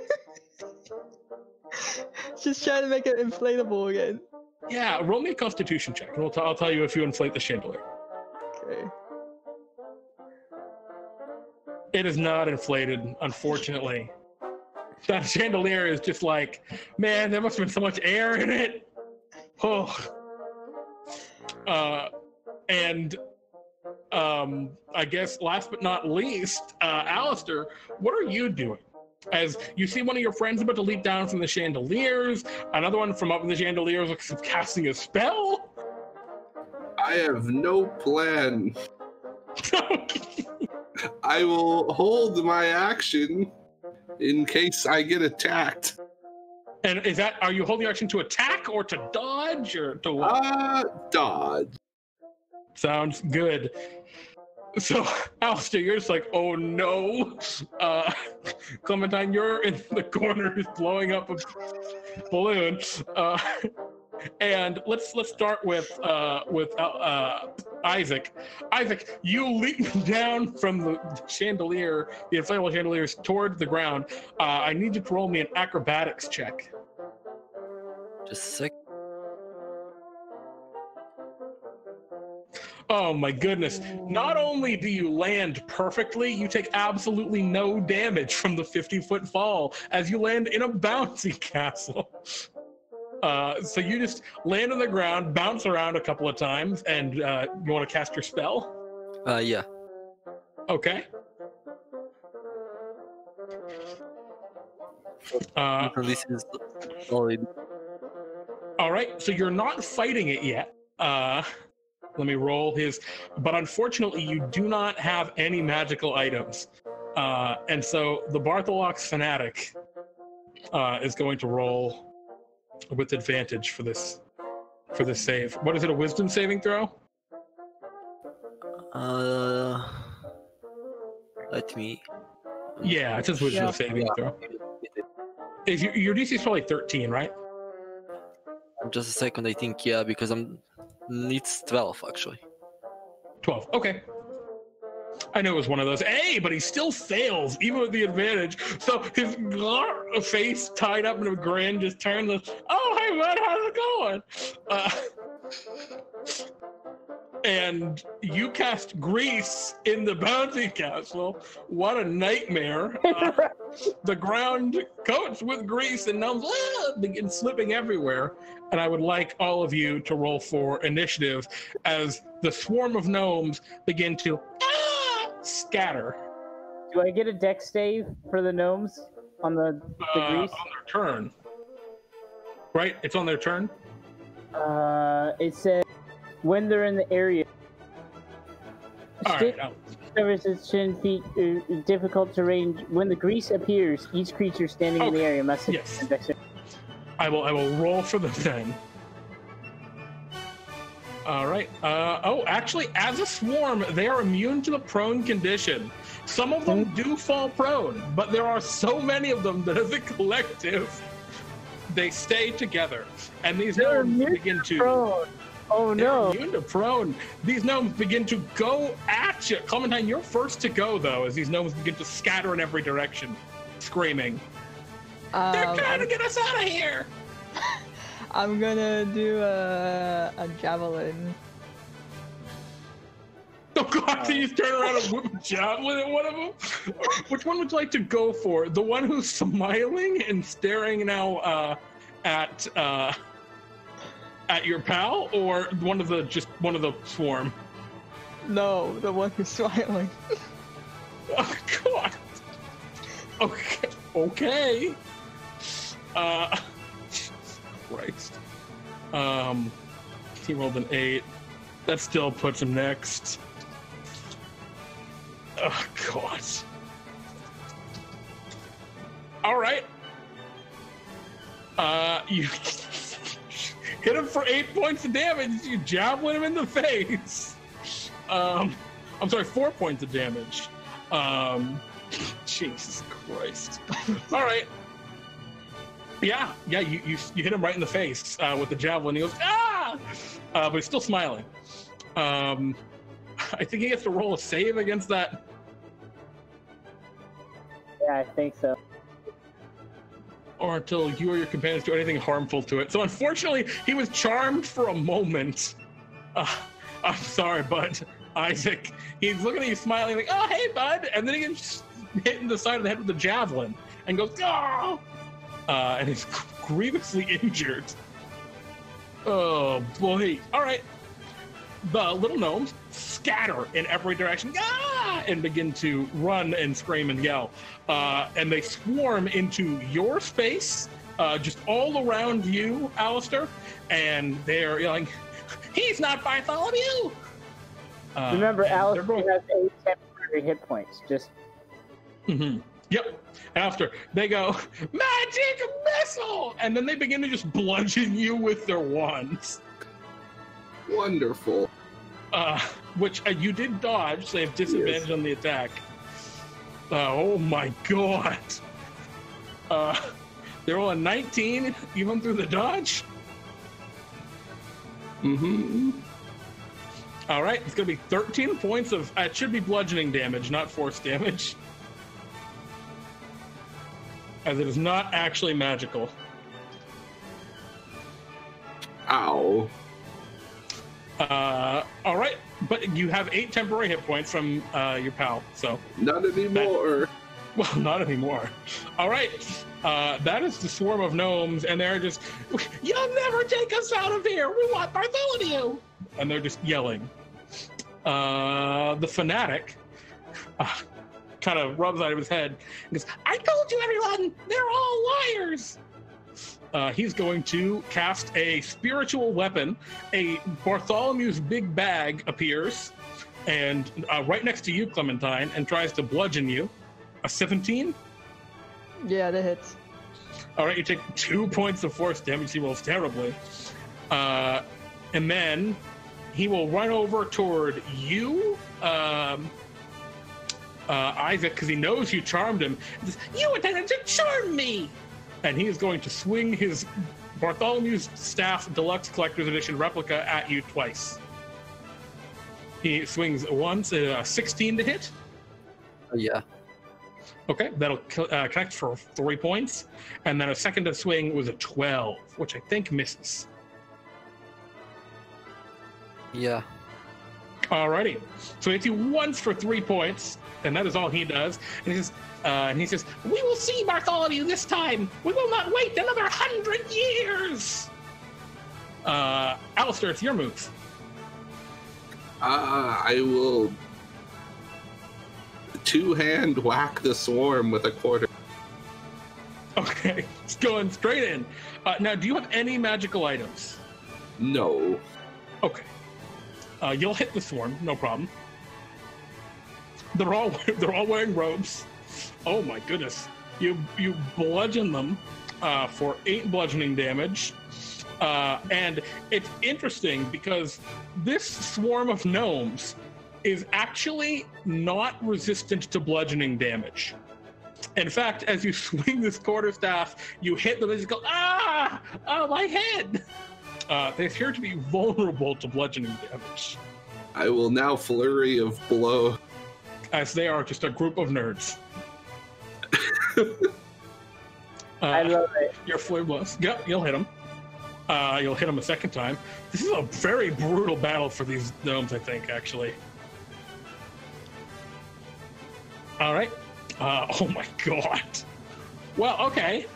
Just trying to make it inflatable again. Yeah, roll me a constitution check, and I'll tell you if you inflate the chandelier. Okay. It is not inflated, unfortunately. That chandelier is just like, man, there must have been so much air in it. Oh. I guess last but not least, Alaster, what are you doing? As you see one of your friends about to leap down from the chandeliers, another one from up in the chandeliers looks like casting a spell. I have no plan. I will hold my action in case I get attacked. And are you holding action to attack or to dodge or to what? Dodge. Sounds good. So, Alaster, you're just like, oh no. Clementine, you're in the corner blowing up a balloon. And let's start with Isaac. Isaac, you leap down from the chandelier, the inflatable chandeliers, toward the ground. I need you to roll me an acrobatics check. Just a sec. Oh my goodness. Not only do you land perfectly, you take absolutely no damage from the 50-foot fall as you land in a bouncy castle. So you just land on the ground, bounce around a couple of times, and you want to cast your spell? Yeah. Okay. This is solid. All right, so you're not fighting it yet. Let me roll his, but unfortunately you do not have any magical items. And so the Bartholomew fanatic is going to roll with advantage for this save. What is it, a wisdom saving throw? Let me. Yeah, it's just wisdom saving throw. Is your DC is probably 13, right? Just a second, I think, yeah, because it's 12 actually. 12, okay. I know it was one of those. Hey, but he still fails, even with the advantage. So his face tied up in a grin just turned the, oh, hey, bud, how's it going? And you cast grease in the bouncy castle. What a nightmare. The ground coats with grease and gnomes begin slipping everywhere. And I would like all of you to roll for initiative as the swarm of gnomes begin to scatter. Do I get a dex save for the gnomes on the grease? On their turn. Right? It's on their turn? It says when they're in the area. All right. Services shouldn't be difficult terrain. When the grease appears, each creature standing in the area must hit yes. dex save. I will roll for them then. All right. Actually, as a swarm, they are immune to the prone condition. Some of them do fall prone, but there are so many of them that as a collective, they stay together. And these gnomes begin to... Prone. Oh no. Immune to prone. These gnomes begin to go at you. Clementine, you're first to go, though, as these gnomes begin to scatter in every direction, screaming. They're trying to get us out of here! I'm gonna do a javelin. Oh god, so you just turn around and whip a javelin at one of them? Which one would you like to go for? The one who's smiling and staring now at your pal, or one of the swarm? No, the one who's smiling. Oh god. Okay. Christ. He rolled an 8. That still puts him next. Oh god. All right. You hit him for 8 points of damage. You javelin him in the face. I'm sorry, 4 points of damage. Jesus Christ. All right. Yeah, you hit him right in the face with the javelin. He goes, ah! But he's still smiling. I think he has to roll a save against that. Yeah, I think so. Or until you or your companions do anything harmful to it. So unfortunately, he was charmed for a moment. I'm sorry, bud. Isaac, he's looking at you smiling like, oh, hey, bud. And then he gets hit in the side of the head with the javelin and goes, oh! And he's grievously injured. Oh, boy. All right. The little gnomes scatter in every direction and begin to run and scream and yell. And they swarm into your space, just all around you, Alaster. And they're yelling, He's not Bartholomew! Remember, and Alice they're going- has 8 temporary hit points. Just Yep. After they go, magic missile! And then they begin to just bludgeon you with their wands. Wonderful. Which you did dodge, so they have disadvantage on the attack. Oh my god. They're all a 19, even through the dodge. Mm-hmm. All right, it's going to be 13 points of... it should be bludgeoning damage, not force damage. As it is not actually magical. Ow. All right, but you have 8 temporary hit points from your pal, so... Not anymore. Well, not anymore. All right, that is the swarm of gnomes, and they're just... You'll never take us out of here! We want Bartholomew! And they're just yelling. The fanatic kind of rubs out of his head and goes, I told you, everyone! They're all liars! He's going to cast a spiritual weapon. A Bartholomew's big bag appears, and right next to you, Clementine, and tries to bludgeon you. A 17? Yeah, that hits. All right, you take 2 points of force damage. He rolls terribly. And then he will run over toward you, Isaac, because he knows you charmed him. He says, you intended to charm me! And he is going to swing his Bartholomew's Staff Deluxe Collector's Edition replica at you twice. He swings once, 16 to hit. Yeah. Okay, that'll connect for 3 points. And then a second to swing was a 12, which I think misses. Yeah. Alrighty. So he hits you once for 3 points, and that is all he does. And he says, we will see Bartholomew this time. We will not wait another 100 years. Alaster, it's your move. I will two-hand whack the swarm with a quarter. Okay, it's going straight in. Now, do you have any magical items? No. Okay. You'll hit the swarm, no problem. They're all wearing robes. Oh my goodness! You bludgeon them for 8 bludgeoning damage, and it's interesting because this swarm of gnomes is actually not resistant to bludgeoning damage. In fact, as you swing this quarterstaff, you hit them and just go, ah! Oh, my head! They appear to be vulnerable to bludgeoning damage. I will now flurry of blow. As they are just a group of nerds. I love it. Your flare blows. Yep, you'll hit him. You'll hit him a second time. This is a very brutal battle for these gnomes, I think, actually. All right. Oh my god. Well, okay.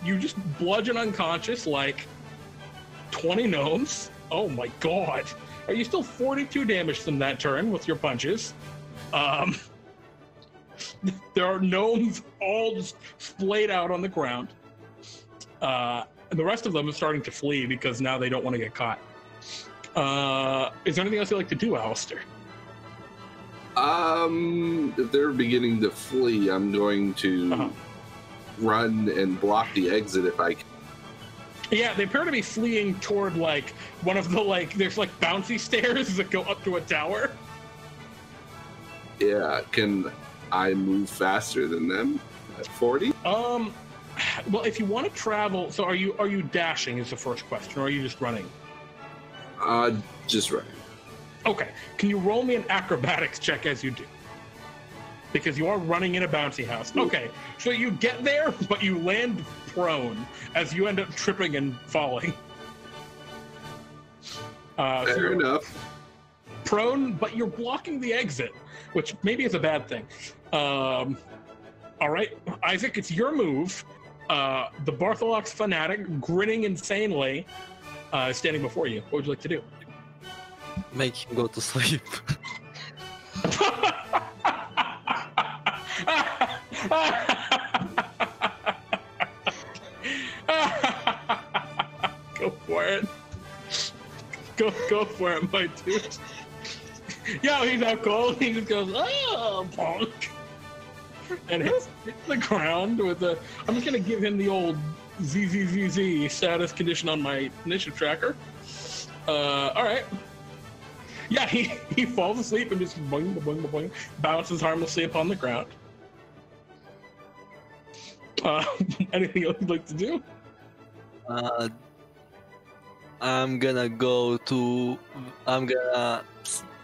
You just bludgeon unconscious like 20 gnomes. Oh my god. Are you still 42 damage from that turn with your punches? There are gnomes all just splayed out on the ground. And the rest of them are starting to flee because now they don't want to get caught. Is there anything else you'd like to do, Alaster? If they're beginning to flee, I'm going to run and block the exit if I can. Yeah, they appear to be fleeing toward, like, one of the, there's, bouncy stairs that go up to a tower. Yeah, can I move faster than them at 40? Well, if you want to travel, so are you dashing is the first question, or are you just running? Just running. Okay. Can you roll me an acrobatics check as you do? Because you are running in a bouncy house. Okay. So you get there, but you land prone as you end up tripping and falling. Fair enough. Prone, but you're blocking the exit, which maybe is a bad thing. All right, Isaac, it's your move. The Bartholomew fanatic, grinning insanely, is standing before you. What would you like to do? Make him go to sleep. Go for it. Go for it, my dude. Yeah, he's out cold. He just goes, oh, bonk. And hits the ground with a... I'm just going to give him the old ZZZZ status condition on my initiative tracker. All right. Yeah, he falls asleep and just boing, boing, boing, bounces harmlessly upon the ground. Anything else you'd like to do? I'm gonna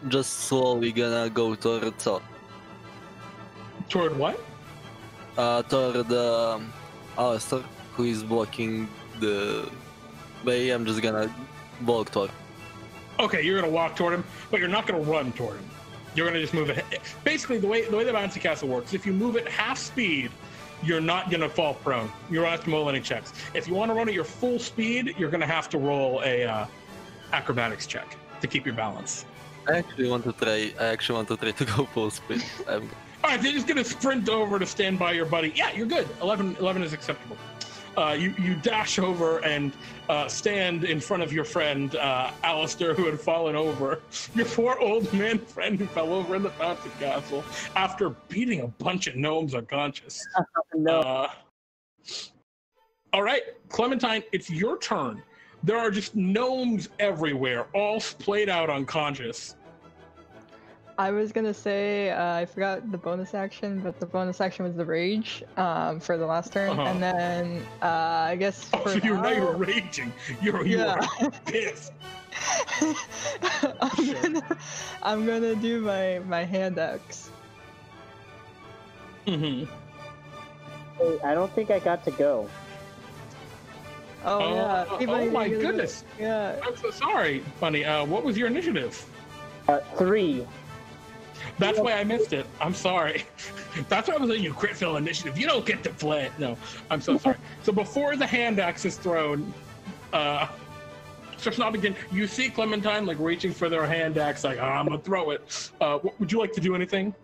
just slowly gonna go toward Toward what? toward Alaster, who is blocking the way. I'm just gonna walk toward. Okay, you're gonna walk toward him, but you're not gonna run toward him. You're gonna just move it. Basically, the way the bouncy castle works, if you move at half speed, you're not gonna fall prone. You don't have to roll any checks. If you want to run at your full speed, you're gonna have to roll a acrobatics check to keep your balance. I actually want to try to go full speed. All right, they're just gonna sprint over to stand by your buddy. Yeah, you're good. 11 is acceptable. You dash over and stand in front of your friend Alaster, who had fallen over. Your poor old man friend who fell over in the bouncy castle after beating a bunch of gnomes unconscious. No. All right, Clementine, it's your turn. There are just gnomes everywhere, all splayed out unconscious. I was gonna say I forgot the bonus action, but the bonus action was the rage for the last turn, and then I guess. Oh, so you're now you're raging. You are pissed. I'm gonna do my hand axe. Hey, I don't think I got to go. Oh yeah. Oh my goodness. Yeah. I'm so sorry, Bunny. What was your initiative? 3. That's why I missed it. I'm sorry. That's why I was letting you crit fail initiative. You don't get to play it. No, I'm so sorry. So before the hand axe is thrown, Snobbington, you see Clementine like reaching for their hand axe, like, I'm gonna throw it. Would you like to do anything?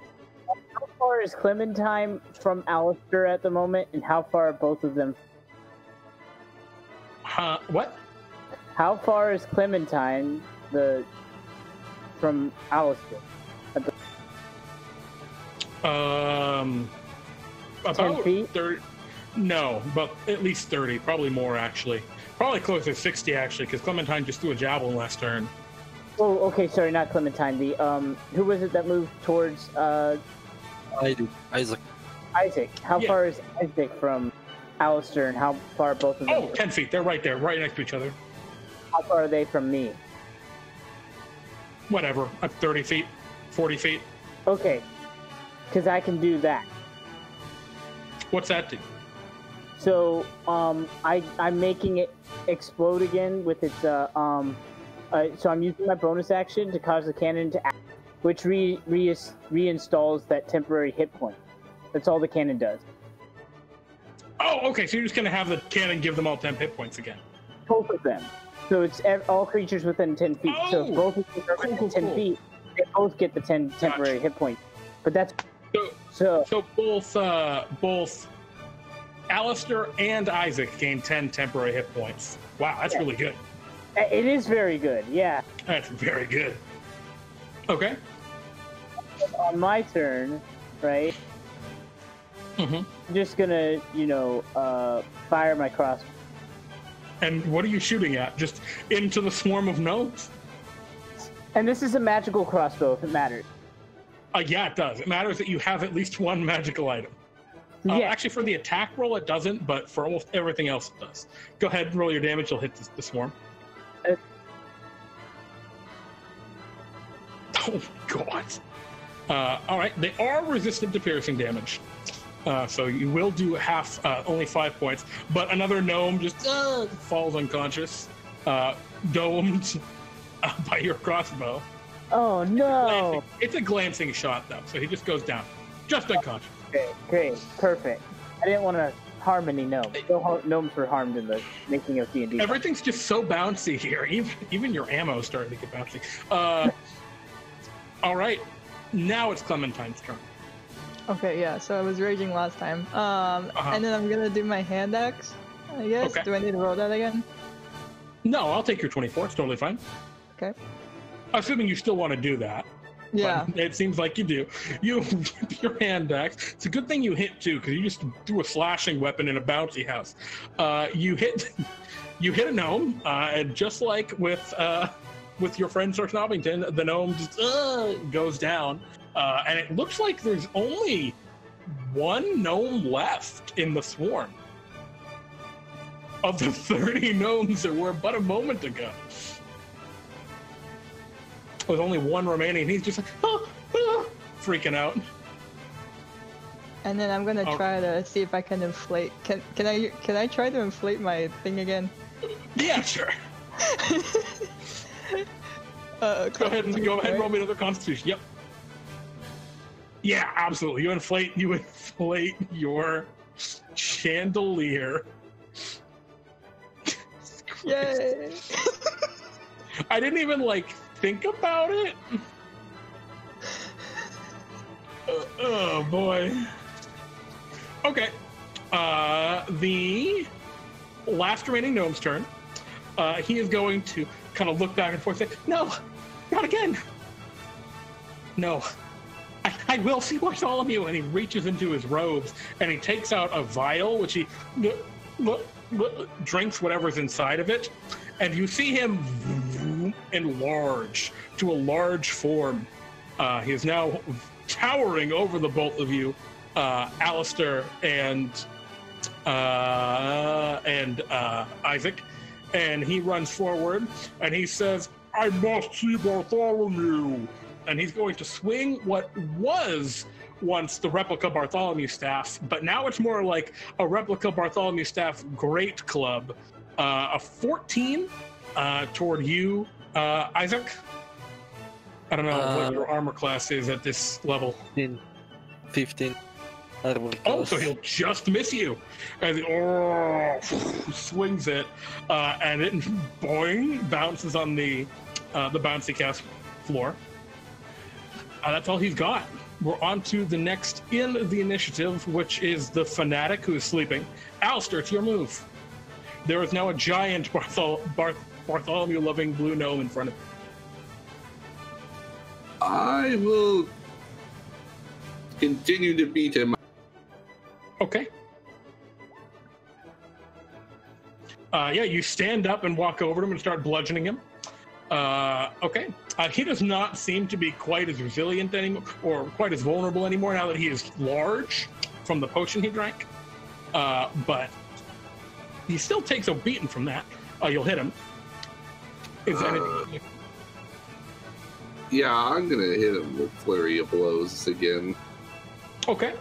How far is Clementine from Alaster at the moment, and how far are both of them? What? How far is Clementine from Alaster? About 10 feet? 30. No, but at least 30, probably more actually. Probably closer to 60 actually, because Clementine just threw a javelin last turn. Oh, okay, sorry, not Clementine. The who was it that moved towards Isaac. Isaac. How far is Isaac from Alaster, and how far are both of them? Oh, 10 feet. They're right there, right next to each other. How far are they from me? Whatever, 30 feet, 40 feet. Okay, because I can do that. What's that do? So, I'm making it explode again with its, so I'm using my bonus action to cause the cannon to act, which reinstalls that temporary hit point. That's all the cannon does. Oh, okay, so you're just going to have the cannon give them all 10 hit points again. Both of them. So it's all creatures within 10 feet. Oh, so if both of them are within 10 feet, they both get the 10 temporary hit points. But that's... So both Alaster and Isaac gain 10 temporary hit points. Wow, that's really good. It is very good, yeah. That's very good. Okay. On my turn, right? Mm-hmm. I'm just gonna, fire my crossbow. And what are you shooting at? Just into the swarm of gnomes? And this is a magical crossbow, if it matters. Yeah, it does. It matters that you have at least one magical item. Yeah. Actually, for the attack roll, it doesn't, but for almost everything else, it does. Go ahead and roll your damage. You'll hit the swarm. Oh, God. All right. They are resistant to piercing damage. So you will do only 5 points. But another gnome just falls unconscious, domed by your crossbow. Oh, no. It's a glancing shot, though, so he just goes down. Just unconscious. Okay, great. Perfect. I didn't want to harm any gnomes. No gnomes were harmed in the making of D&D. Everything's just so bouncy here. Even your ammo is starting to get bouncy. All right. Now it's Clementine's turn. Okay, yeah, so I was raging last time. And then I'm gonna do my hand axe, I guess. Okay. Do I need to roll that again? No, I'll take your 24. It's totally fine. Okay. Assuming you still want to do that. Yeah. But it seems like you do. You whip your hand axe. It's a good thing you hit too, because you just threw a slashing weapon in a bouncy house. You hit a gnome, and just like with your friend Sir Snobbington, the gnome just goes down, and it looks like there's only one gnome left in the swarm of the 30 gnomes that were but a moment ago. There's only one remaining, and he's just like, freaking out. And then I'm gonna try to see if I can inflate. Can I try to inflate my thing again? Yeah, sure. Go ahead and roll me another Constitution. Yep. Yeah, absolutely. You inflate your chandelier. Yay! I didn't even think about it. Oh boy. Okay. The last remaining gnome's turn. He is going to kind of look back and forth and say, "No, not again. No. I will see Bartholomew." And he reaches into his robes and he takes out a vial, which he drinks whatever's inside of it. And you see him enlarge to a large form. He is now towering over the both of you, Alaster and Isaac. And he runs forward and he says, "I must see Bartholomew." And he's going to swing what was once the replica Bartholomew staff, but now it's more like a replica Bartholomew staff great club. A 14 toward you, Isaac. I don't know what your armor class is at this level. 15 armor class. Oh, so he'll just miss you. As he swings it, and it boing bounces on the bouncy cast floor. That's all he's got. We're on to the next in the initiative, which is the fanatic who is sleeping. Alaster, it's your move. There is now a giant Bartholomew-loving blue gnome in front of him. I will continue to beat him. Okay. Yeah, you stand up and walk over to him and start bludgeoning him. Okay. He does not seem to be quite as resilient anymore, or quite as vulnerable anymore now that he is large from the potion he drank. But he still takes a beating from that. You'll hit him. Is there anything? Yeah, I'm gonna hit him with flurry of blows again. Okay.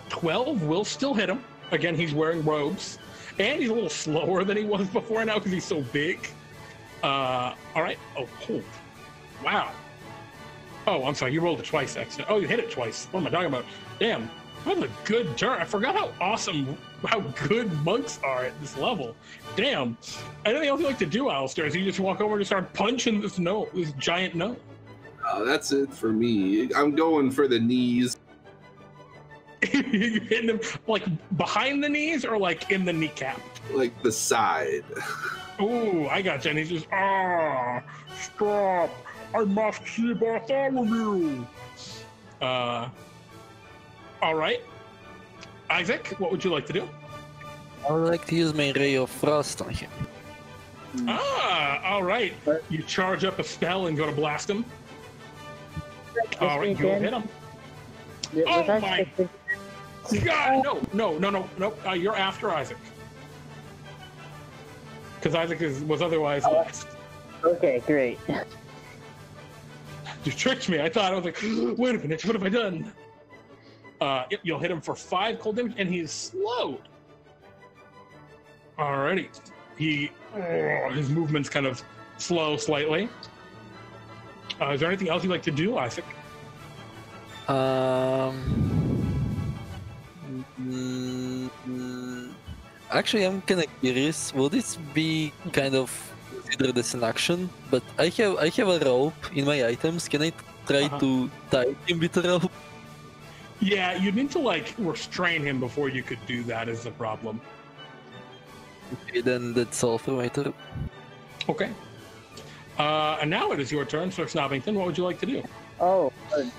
12 will still hit him. Again, he's wearing robes. And he's a little slower than he was before now because he's so big. All right. Oh, wow. Oh, I'm sorry. You rolled it twice, accident. Oh, you hit it twice. What am I talking about? Damn. That was a good turn. I forgot how good monks are at this level. Damn. Anything else you like to do, Alaster? Is you just walk over and start punching this giant gnome? That's it for me. I'm going for the knees. You hitting him behind the knees or in the kneecap? Like the side. Ooh, I got you. And he's just, stop. I must see Bartholomew. All right. Isaac, what would you like to do? I would like to use my Ray of Frost on him. All right. You charge up a spell and go to blast him. All right, go hit him. Oh my God! No! You're after Isaac, because Isaac was otherwise last. Okay, great. You tricked me. I thought I was like, wait a minute, what have I done? You'll hit him for 5 cold damage, and he's slowed. Alrighty, his movement's kind of slow slightly. Is there anything else you'd like to do, Isaac? Actually, I'm kind of curious. Will this be kind of considered as an action? But I have a rope in my items. Can I try to tie him with a rope? Yeah, you need to restrain him before you could do that. Is the problem? Okay, then that's all for my turn. Okay. And now it is your turn, Sir Snobbington. What would you like to do? Oh,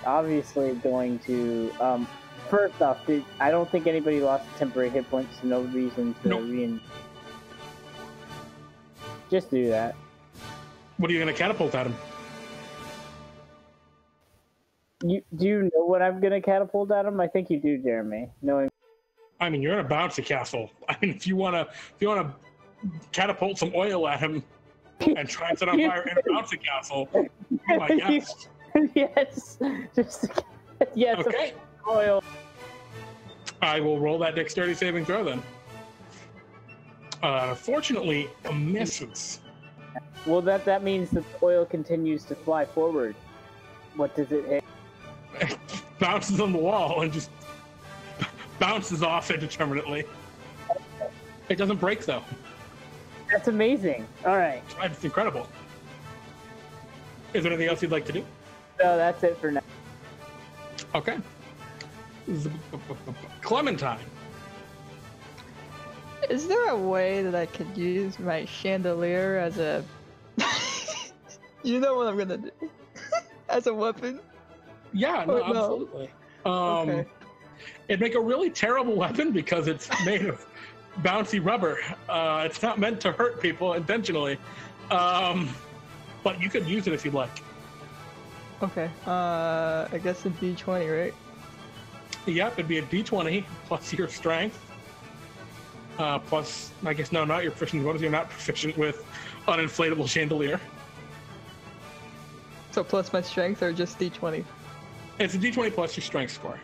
obviously going to. First off, I don't think anybody lost temporary hit points, so no reason to Nope. Just do that. What are you going to catapult at him? Do you know what I'm gonna catapult at him? I think you do, Jeremy. Knowing. I mean, you're in a bouncy castle. I mean, if you wanna catapult some oil at him and try and set on fire in a bouncy castle, my guess. Yes. Yes. Okay. Oil. I will roll that dexterity saving throw then. Fortunately, a misses. Well, that means that the oil continues to fly forward. What does it hit? It bounces on the wall and just bounces off indeterminately. It doesn't break though. That's amazing. All right. It's incredible. Is there anything else you'd like to do? No, that's it for now. Okay. Clementine. Is there a way that I could use my chandelier as a... You know what I'm gonna do. As a weapon? Yeah, no, Oh, no. absolutely. Okay. It'd make a really terrible weapon because it's made of bouncy rubber. It's not meant to hurt people intentionally. But you could use it if you'd like. Okay. I guess a D20, right? Yep, it'd be a D20 plus your strength. Plus, I guess, no, not your proficiency bonus. You're not proficient with uninflatable chandelier. So plus my strength or just D20? It's a D20 plus your strength score.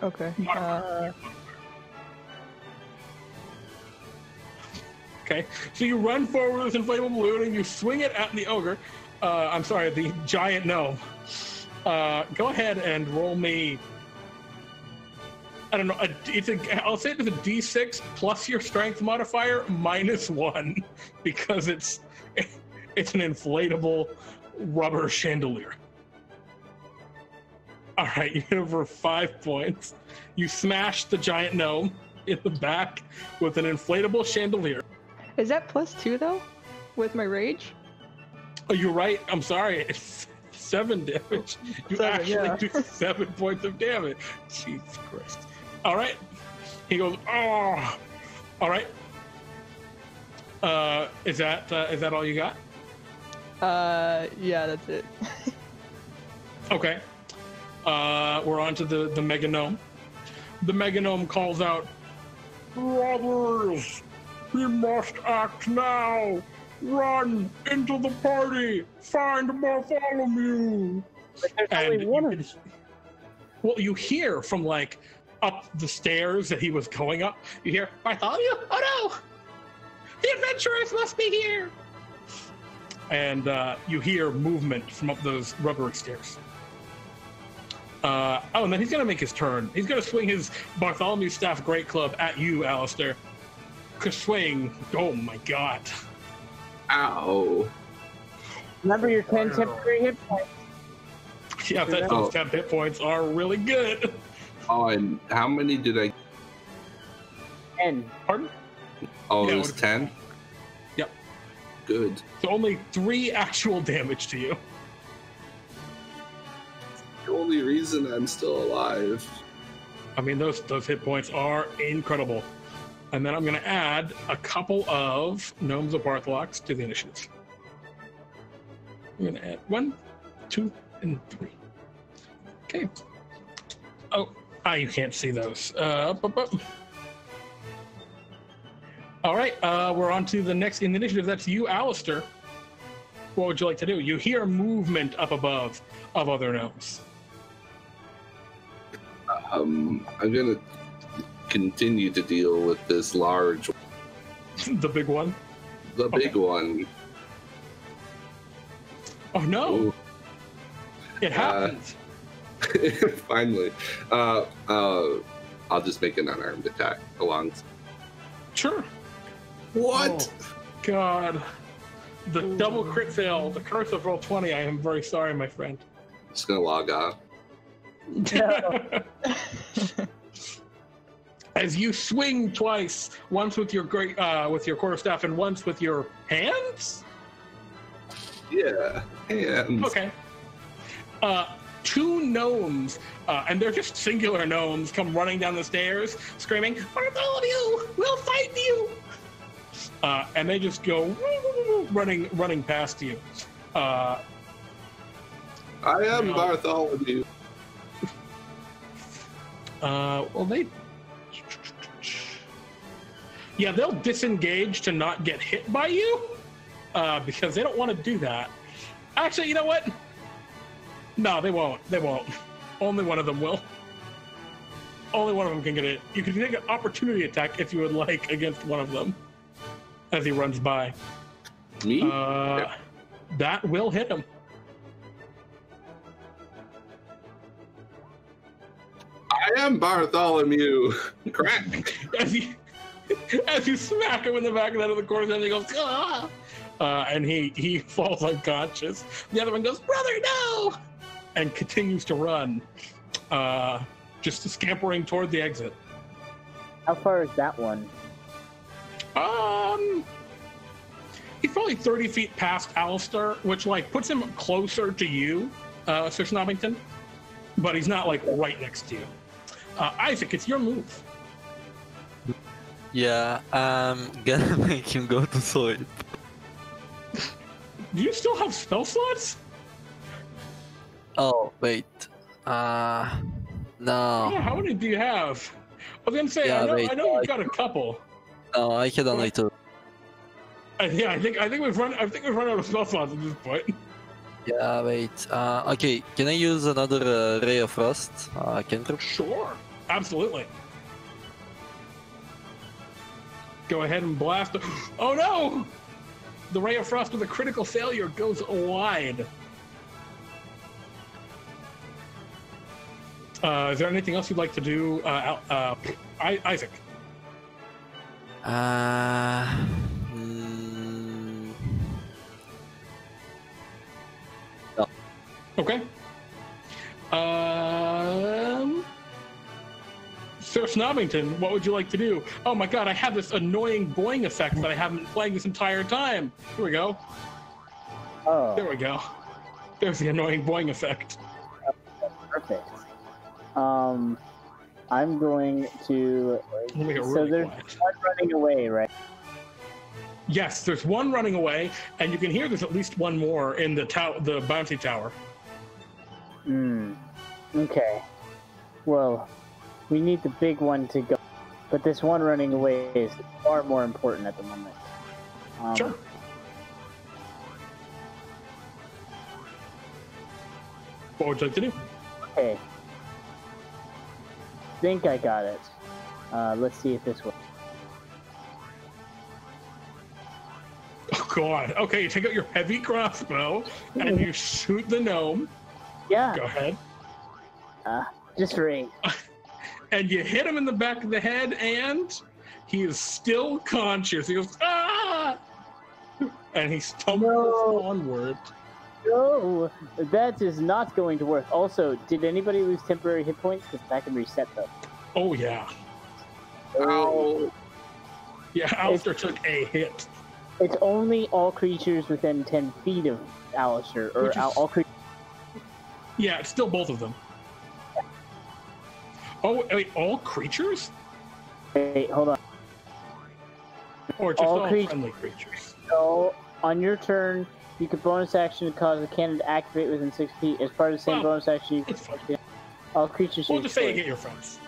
Okay. Okay, so you run forward with this inflatable balloon and you swing it at the ogre. I'm sorry, the giant gnome. Go ahead and roll me. I don't know. I'll say it is a D6 plus your strength modifier -1 because it's an inflatable rubber chandelier. All right, you hit over 5 points. You smash the giant gnome in the back with an inflatable chandelier. Is that +2 though? With my rage? Oh, you're right. I'm sorry. It's 7 damage. You 7, actually yeah. do 7 points of damage. Jesus Christ. All right. He goes, oh. All right. Is that all you got? Yeah, that's it. Okay. We're on to the Mega Gnome. The Mega Gnome calls out, "Brothers, we must act now! Run into the party! Find Bartholomew!" But there's And only one of them. Well, you hear from like up the stairs that he was going up. You hear, "Bartholomew? Oh no! The adventurers must be here!" And you hear movement from up those rubbery stairs. And then he's gonna make his turn. He's gonna swing his Bartholomew staff great club at you, Alaster. Swing. Oh my god. Ow. Remember your 10 temporary hit points. Yeah, those 10 hit points are really good. Oh, and how many did I? 10. Pardon? Oh, Yeah, it was 10? Yep. Good. So only 3 actual damage to you. The only reason I'm still alive. I mean, those hit points are incredible. And then I'm going to add a couple of Gnomes of Bartholomew to the initiative. I'm going to add 1, 2, and 3. Okay. Oh, you can't see those. Up. All right, we're on to the next in the initiative. That's you, Alaster. What would you like to do? You hear movement up above of other gnomes. I'm gonna continue to deal with this large, The big one. the big one. Oh no! Ooh. It happens. Finally, I'll just make an unarmed attack along. Sure. What? Oh, God. The double crit fail, the curse of roll 20. I am very sorry, my friend. Just gonna log off. No. as you swing twice, once with your quarterstaff and once with your hands. Yeah, hands. Okay. Two gnomes, and they're just singular gnomes, come running down the stairs, screaming, "Bartholomew, we'll fight you!" And they just go running past you. I am Bartholomew. They'll disengage to not get hit by you, because they don't want to do that. Actually, you know what? No, they won't. They won't. Only one of them will. Only one of them can get it. You can take an opportunity attack if you would like against one of them as he runs by. Me? That will hit him. I am Bartholomew. Crack. As you smack him in the back of the head of the corner, and he goes, "Ah!" And he falls unconscious. The other one goes, "Brother, no!" and continues to run, just scampering toward the exit. How far is that one? He's probably 30 feet past Alaster, which puts him closer to you, Sir Snobbington, but he's not right next to you. Isaac, it's your move. Yeah, I'm gonna make him go to sleep. Do you still have spell slots? Oh, wait. No. Yeah, how many do you have? I was gonna say, Yeah, I know you've got a couple. No, I can only two. I think we've run out of spell slots at this point. Yeah, wait. Okay, can I use another Ray of Frost? Cantrip? Sure, absolutely. Go ahead and blast. Oh no! The Ray of Frost with a critical failure goes wide. Is there anything else you'd like to do, Isaac? No. Okay. Sir Snobbington, what would you like to do? Oh my god, I have this annoying boing effect that I haven't been playing this entire time. Here we go. Oh. There we go. There's the annoying boing effect. Perfect. I'm going to. So there's one running away, right? Yes, there's one running away, and you can hear there's at least one more in the bouncy tower. Okay. Well, we need the big one to go, but this one running away is far more important at the moment. Sure. What would you like to do? Okay. Think I got it. Let's see if this works. Oh god. Okay, you take out your heavy crossbow and you shoot the gnome. Yeah. Go ahead. Just right. And you hit him in the back of the head, and he is still conscious. He goes, "Ah!" And he stumbles onward. No, that is not going to work. Also, did anybody lose temporary hit points? Because that can reset them. Oh, yeah. Ow. Yeah, Alaster took a hit. It's only all creatures within 10 feet of Alaster, or all creatures. Yeah, it's still both of them. Oh, wait, all creatures? Wait, hold on. Or just all friendly creatures? So, on your turn, you can bonus action to cause a cannon to activate within 6 feet. As part of the same bonus action, you can all creatures. We'll just say you hit your friends.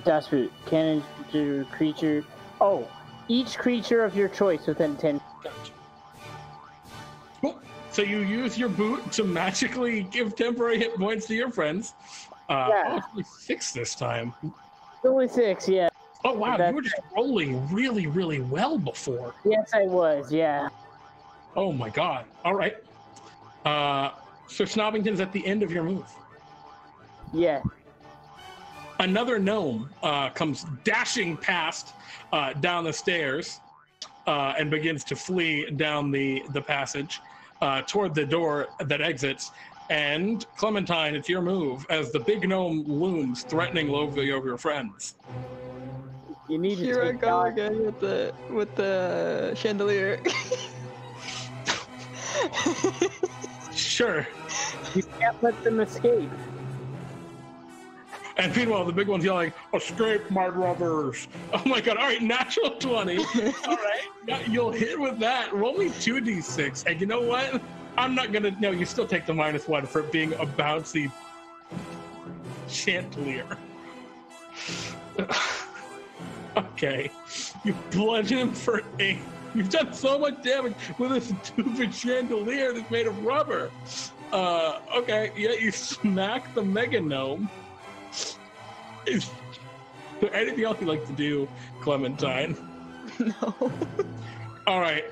Das Boot. Cannon to creature. Oh, each creature of your choice within 10. Gotcha. Cool. So you use your boot to magically give temporary hit points to your friends. Yeah. Only 6 this time. Only 6, yeah. Oh wow, you were just rolling really, really well before. Yes, I was, yeah. Oh my god. All right. So Snobbington's at the end of your move. Yeah. Another gnome comes dashing past down the stairs and begins to flee down the passage toward the door that exits. And Clementine, it's your move as the big gnome looms, threatening over your friends. You need Here to I take go dodge. again with the chandelier. Sure. You can't let them escape. And meanwhile, the big one's yelling, "Escape, my brothers!" Oh my god! All right, natural 20. All right, you'll hit with that. Roll me 2d6. And you know what? I'm not gonna. No, you still take the -1 for being a bouncy chandelier. Okay, you bludgeon him for 8. You've done so much damage with a stupid chandelier that's made of rubber. Okay, yeah, you smack the mega gnome. Is there anything else you'd like to do, Clementine? No. All right.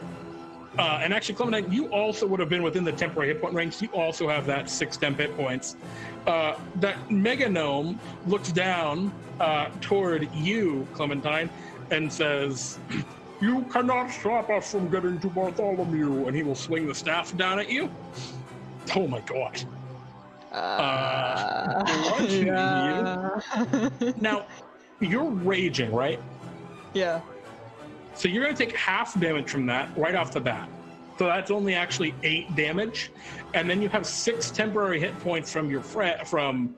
And actually, Clementine, you also would have been within the temporary hit point range. You also have that 6 temp hit points. That mega gnome looks down toward you, Clementine, and says, "You cannot stop us from getting to Bartholomew." And he will swing the staff down at you. Oh my god. Bludgeoning you. Now, you're raging, right? Yeah. So you're going to take half damage from that right off the bat. So that's only actually 8 damage. And then you have 6 temporary hit points from your from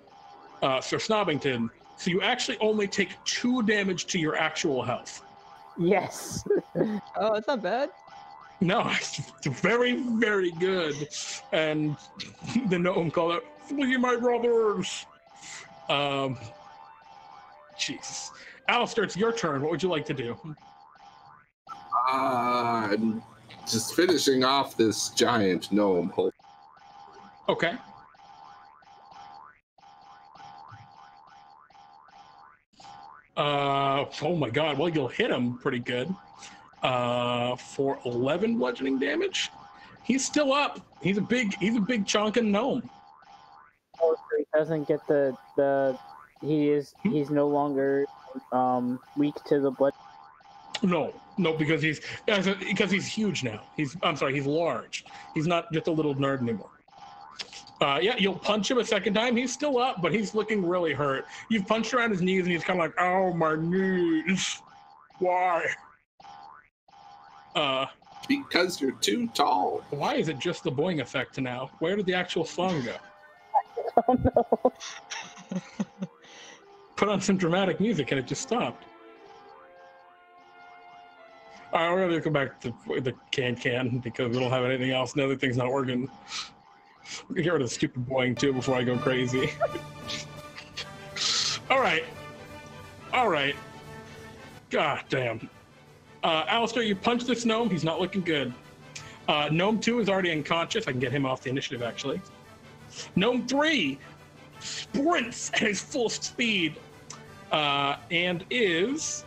Sir Snobbington. So you actually only take 2 damage to your actual health. Yes. Oh, it's not bad. No, it's very, very good. And the gnome called out, "Flee, my brothers!" Jesus. Alaster, it's your turn. What would you like to do? I'm just finishing off this giant gnome. Okay. Oh my god. Well, you'll hit him pretty good. For 11 bludgeoning damage. He's still up. He's a big chonkin gnome. Oh, so he doesn't get he's no longer weak to the blood. No, because he's huge now. He's large. He's not just a little nerd anymore. Yeah, you'll punch him a second time. He's still up, but he's looking really hurt. You've punched around his knees, and he's kind of like, "Oh, my knees. Why?" Because you're too tall. Why is it just the boing effect now? Where did the actual song go? Oh no. Put on some dramatic music and it just stopped. All right, we're gonna come back to the can because we don't have anything else. The other thing's not working. Get rid of the stupid boing too before I go crazy. All right. God damn. Alaster, you punch this gnome. He's not looking good. Gnome 2 is already unconscious. I can get him off the initiative, actually. Gnome 3 sprints at his full speed and is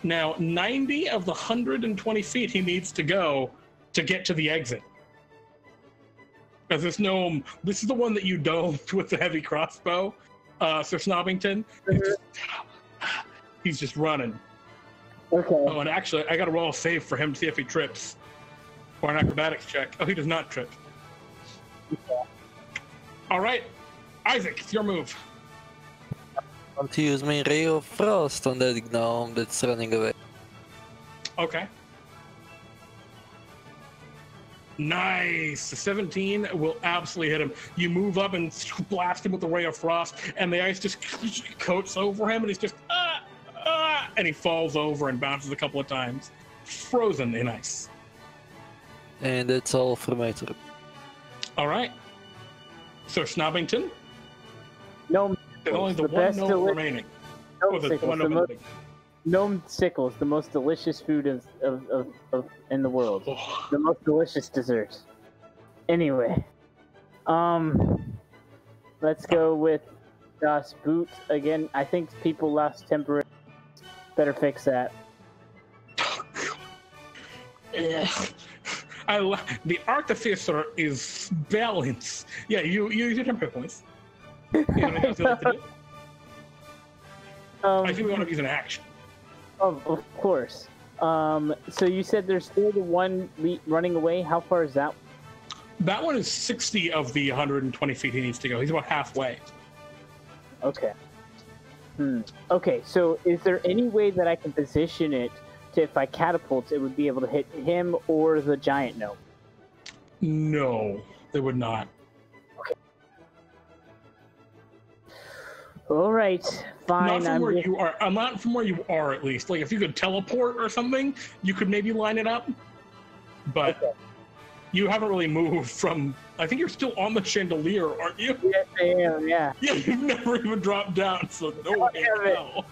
now 90 of the 120 feet he needs to go to get to the exit. As this gnome, this is the one that you domed with the heavy crossbow, Sir Snobbington. He's just running. Okay. Oh, and actually, I got to roll a save for him to see if he trips. Or an acrobatics check. Oh, he does not trip. Okay. All right. Isaac, it's your move. I want to use my Ray of Frost on that gnome that's running away. Okay. Nice. The 17 will absolutely hit him. You move up and blast him with the Ray of Frost, and the ice just coats over him, and he's just, and he falls over and bounces a couple of times. Frozen in ice. And that's all for my turn. All right. So, Snobbington? Gnome There's only the the one best gnome remaining. Gnome The sickles, one the gnome most, remaining. gnome sickles, the most delicious food of in the world. Oh. The most delicious dessert. Anyway, let's go with Das Boot again. I think people lost temporary. Better fix that. The Artificer is balance. Yeah, you use your temporary points. You have anything else you'd like to do? I think we want to use an action. Of course. So you said there's still the one running away. How far is that? That one is 60 of the 120 feet he needs to go. He's about halfway. Okay. Okay, so is there any way that I can position it to, if I catapult, it would be able to hit him or the giant gnome? No, they would not. All right, fine. Not from where you are. Not from where you are, at least. Like, if you could teleport or something, you could maybe line it up. But you haven't really moved from... I think you're still on the chandelier, aren't you? Yes, I am, yeah. Yeah, you've never even dropped down, so no way in hell.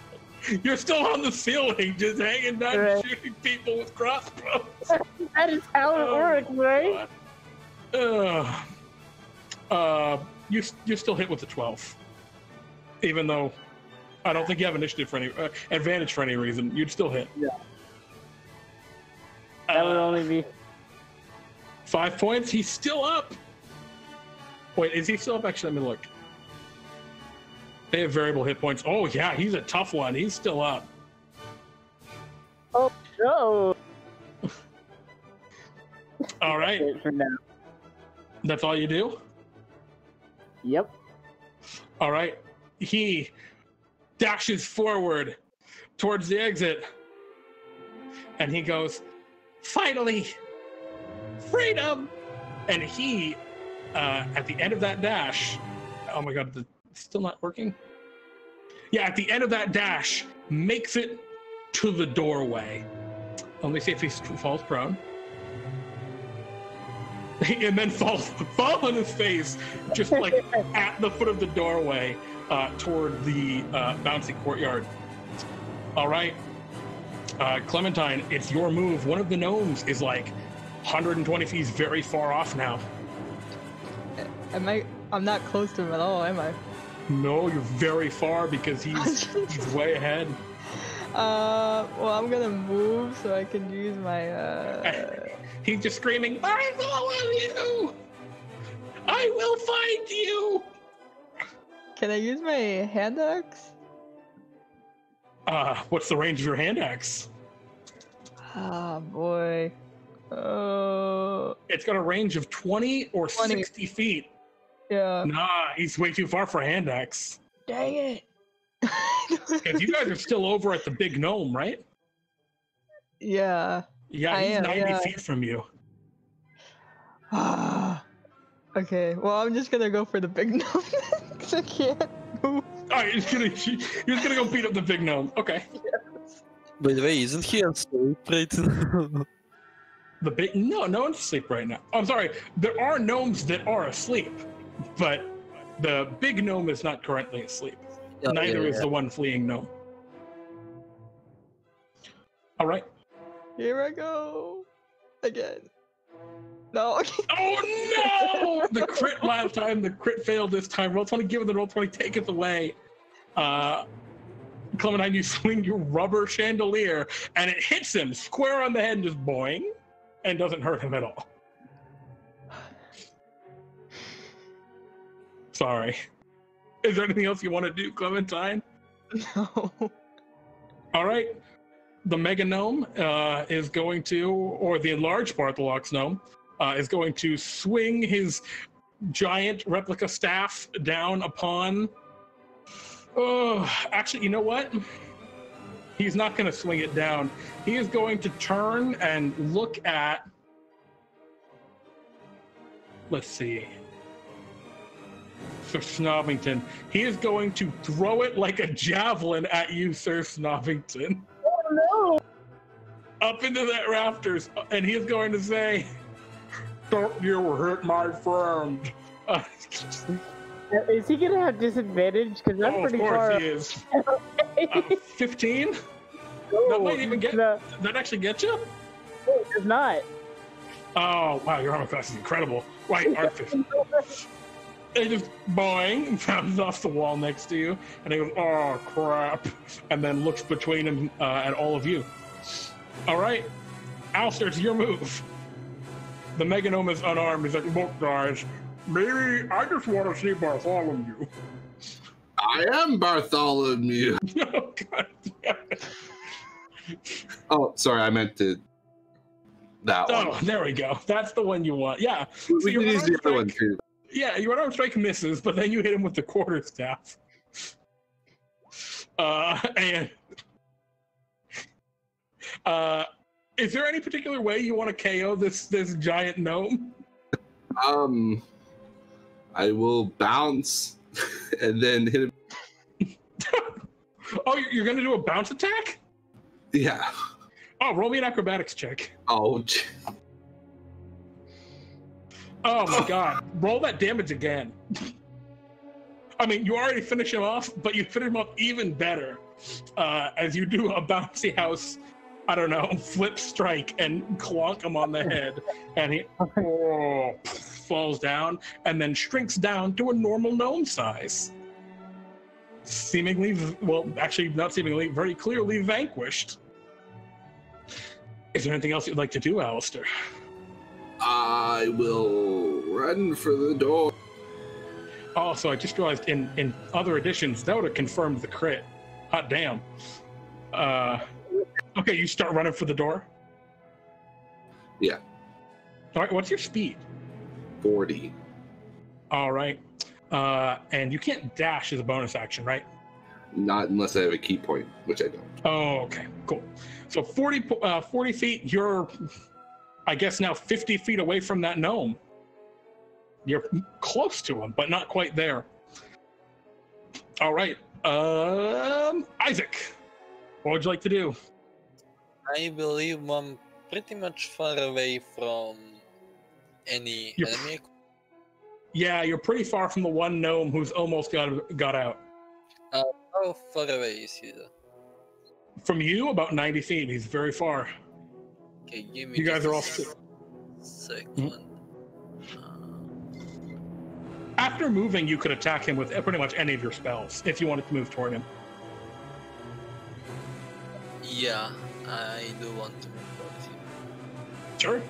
You're still on the ceiling, just hanging down and shooting people with crossbows. That is how it works, right? You still hit with the 12. Even though I don't think you have initiative for any advantage for any reason, you'd still hit. Yeah. That would only be 5 points. He's still up. Wait, is he still up? Actually, let me look. They have variable hit points. Oh yeah, he's a tough one. He's still up. Oh no! All right. For now. That's all you do? Yep. All right. He dashes forward towards the exit, and he goes, "Finally, freedom!" And he, at the end of that dash, oh my god, it's still not working? Yeah, at the end of that dash, makes it to the doorway. Let me see if he falls prone. And then fall on his face, just like at the foot of the doorway, toward the bouncy courtyard. All right, Clementine, it's your move. One of the gnomes is like 120 feet, very far off now. I'm not close to him at all, am I? No, you're very far because he's way ahead. Well, I'm gonna move so I can use my. He's just screaming, "I follow you! I will find you!" Can I use my hand axe? What's the range of your hand axe? Oh boy. It's got a range of 20 or 60 feet. Yeah. Nah, he's way too far for a hand axe. Dang it. Because you guys are still over at the big gnome, right? Yeah. Yeah, he's 90 feet from you. Okay, well, I'm just gonna go for the big gnome because I can't move. Alright, you're just gonna go beat up the big gnome. Okay. Yes. By the way, isn't he asleep right now? The big no one's asleep right now. I'm sorry. There are gnomes that are asleep, but the big gnome is not currently asleep. Neither is the one fleeing gnome. All right. Here I go again. No. Oh no! The crit last time, the crit failed this time. Roll 20, give it the roll 20, take it away. Clementine, you swing your rubber chandelier, and it hits him square on the head and just boing, and doesn't hurt him at all. Sorry. Is there anything else you want to do, Clementine? No. All right. The Mega Gnome is going to, or the enlarged Bartholomew Gnome, is going to swing his giant replica staff down upon... actually, you know what? He's not going to swing it down. He is going to turn and look at... Let's see. Sir Snobbington. He is going to throw it like a javelin at you, Sir Snobbington. Oh no! Up into that rafters, and he is going to say, "Don't you hit my friend." Is he gonna have disadvantage? Because I'm pretty far. Of course he is. 15? That might even get. No. That actually get you? No, it does not. Oh wow, your armor class is incredible. Right, Artificer. It just boing, bounces off the wall next to you, and he goes, "Oh crap!" and then looks between him and all of you. All right, Alaster, it's your move. The Mega Gnome is unarmed. He's like, "Look, guys, maybe I just want to see Bartholomew." I am Bartholomew. Oh, God. Oh, sorry, I meant to That one. Oh, there we go. That's the one you want. Yeah. We So can use the other one too. Yeah, your unarmed strike misses, but then you hit him with the quarterstaff. And is there any particular way you want to KO this giant gnome? I will bounce and then hit him. Oh, you're gonna do a bounce attack? Yeah. Oh, roll me an acrobatics check. Oh. Oh my god. Roll that damage again. I mean, you already finish him off, but you finish him off even better as you do a bouncy house, I don't know, flip strike and clonk him on the head. And he falls down and then shrinks down to a normal gnome size. Seemingly, well, actually not seemingly, very clearly vanquished. Is there anything else you'd like to do, Alaster? I will run for the door. Also, I just realized in other editions, that would have confirmed the crit. Hot damn. Okay, you start running for the door? Yeah. All right, what's your speed? 40. All right. And you can't dash as a bonus action, right? Not unless I have a key point, which I don't. Oh, okay, cool. So 40 feet, you're, I guess, now 50 feet away from that gnome. You're close to him, but not quite there. All right. Isaac, what would you like to do? I believe I'm pretty much far away from any enemy. Yeah, you're pretty far from the one gnome who's almost got out. How far away is he? From you, about 90 feet. He's very far. Okay, give me. You guys are all. Second. After moving, you could attack him with pretty much any of your spells if you wanted to move toward him. Yeah, I do want to move towards him. Sure.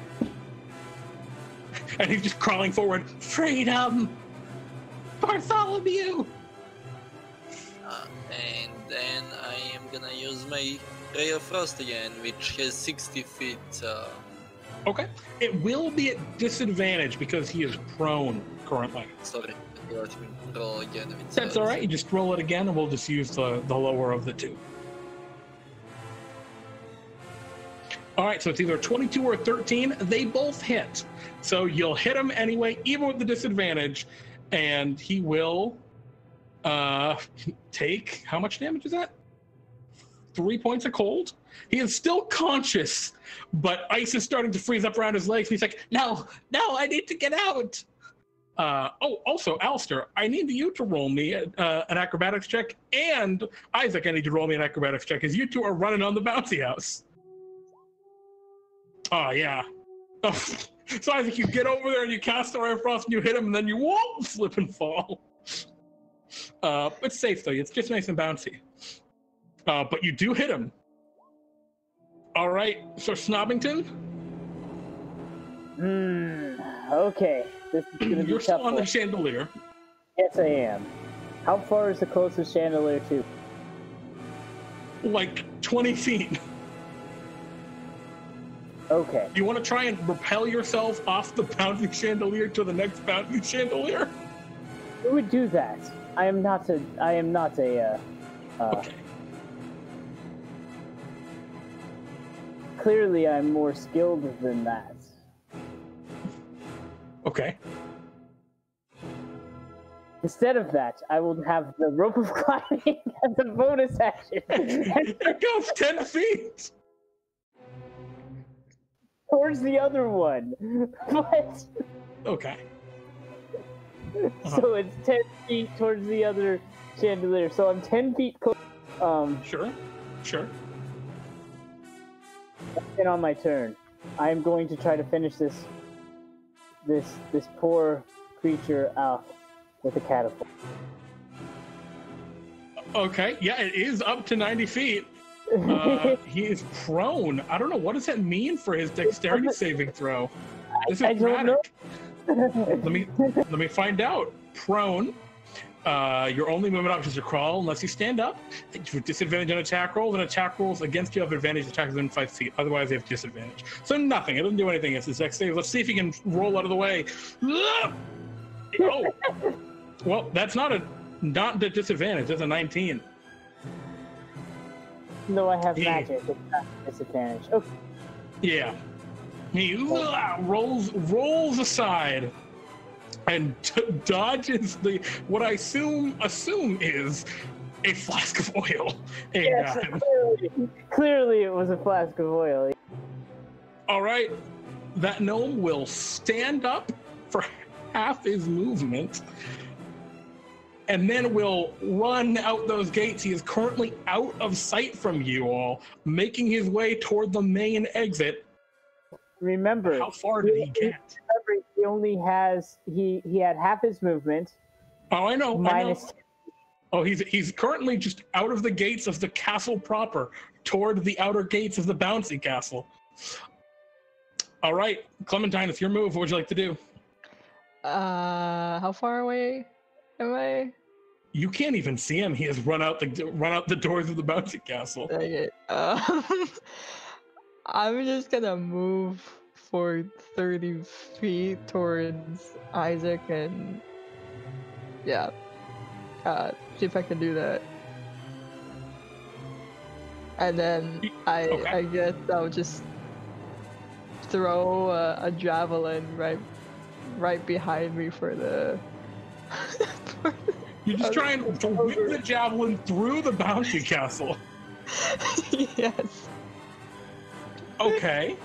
And he's just crawling forward. Freedom! Bartholomew! And then I am gonna use my Ray of Frost again, which has 60 feet. Okay. It will be at disadvantage because he is prone currently. Sorry, let me roll again. That's all right. You just roll it again, and we'll just use the lower of the two. All right, so it's either 22 or 13. They both hit. So you'll hit him anyway, even with the disadvantage, and he will take, how much damage is that? 3 points of cold. He is still conscious, but ice is starting to freeze up around his legs. He's like, no, I need to get out. Also, Alaster, I need you to roll me an acrobatics check, and Isaac, I need you to roll me an acrobatics check, because you two are running on the bouncy house. Oh, yeah. So Isaac, you get over there and you cast the Ray of Frost and you hit him, and then you won't slip and fall. It's safe, though. It's just nice and bouncy. But you do hit him. All right, so Snobbington? Okay. This is gonna be You're tough still on one. the chandelier. Yes, I am. How far is the closest chandelier to? Like 20 feet. Okay. You want to try and propel yourself off the bouncy chandelier to the next bouncy chandelier? Who would do that? I am not a. Okay. Clearly, I'm more skilled than that. Okay. Instead of that, I will have the rope of climbing as a bonus action. It goes 10 feet. Towards the other one. But Okay. so it's 10 feet towards the other chandelier. So I'm 10 feet close. Sure. And on my turn, I am going to try to finish this poor creature out with a catapult. Okay. Yeah, it is up to 90 feet. He is prone. I don't know. What does that mean for his dexterity saving throw? This is I don't know. dramatic. Let me find out. Prone. Your only movement option is to crawl unless you stand up. With disadvantage on attack rolls, and attack rolls against you have advantage attack within 5 feet. Otherwise, they have disadvantage. So nothing. It doesn't do anything against this dex save. Let's see if you can roll out of the way. Oh, well, that's not the disadvantage. That's a 19. No, I have magic. It's not a disadvantage. Okay. Yeah. He rolls aside and dodges what I assume is a flask of oil. And, yes, clearly it was a flask of oil. All right, that gnome will stand up for half his movement, and then will run out those gates. He is currently out of sight from you all, making his way toward the main exit. Remember, how far did he get? Remember, he only has he had half his movement. Oh, I know. Minus. Oh, he's currently just out of the gates of the castle proper, toward the outer gates of the bouncy castle. All right, Clementine, it's your move. What would you like to do? How far away am I? You can't even see him. He has run out the doors of the bouncy castle. Dang it. I'm just gonna move for 30 feet towards Isaac and yeah, see if I can do that. And then I guess I'll just throw a javelin right behind me for the. You're just trying to whip the javelin through the bouncy castle. Yes. Okay.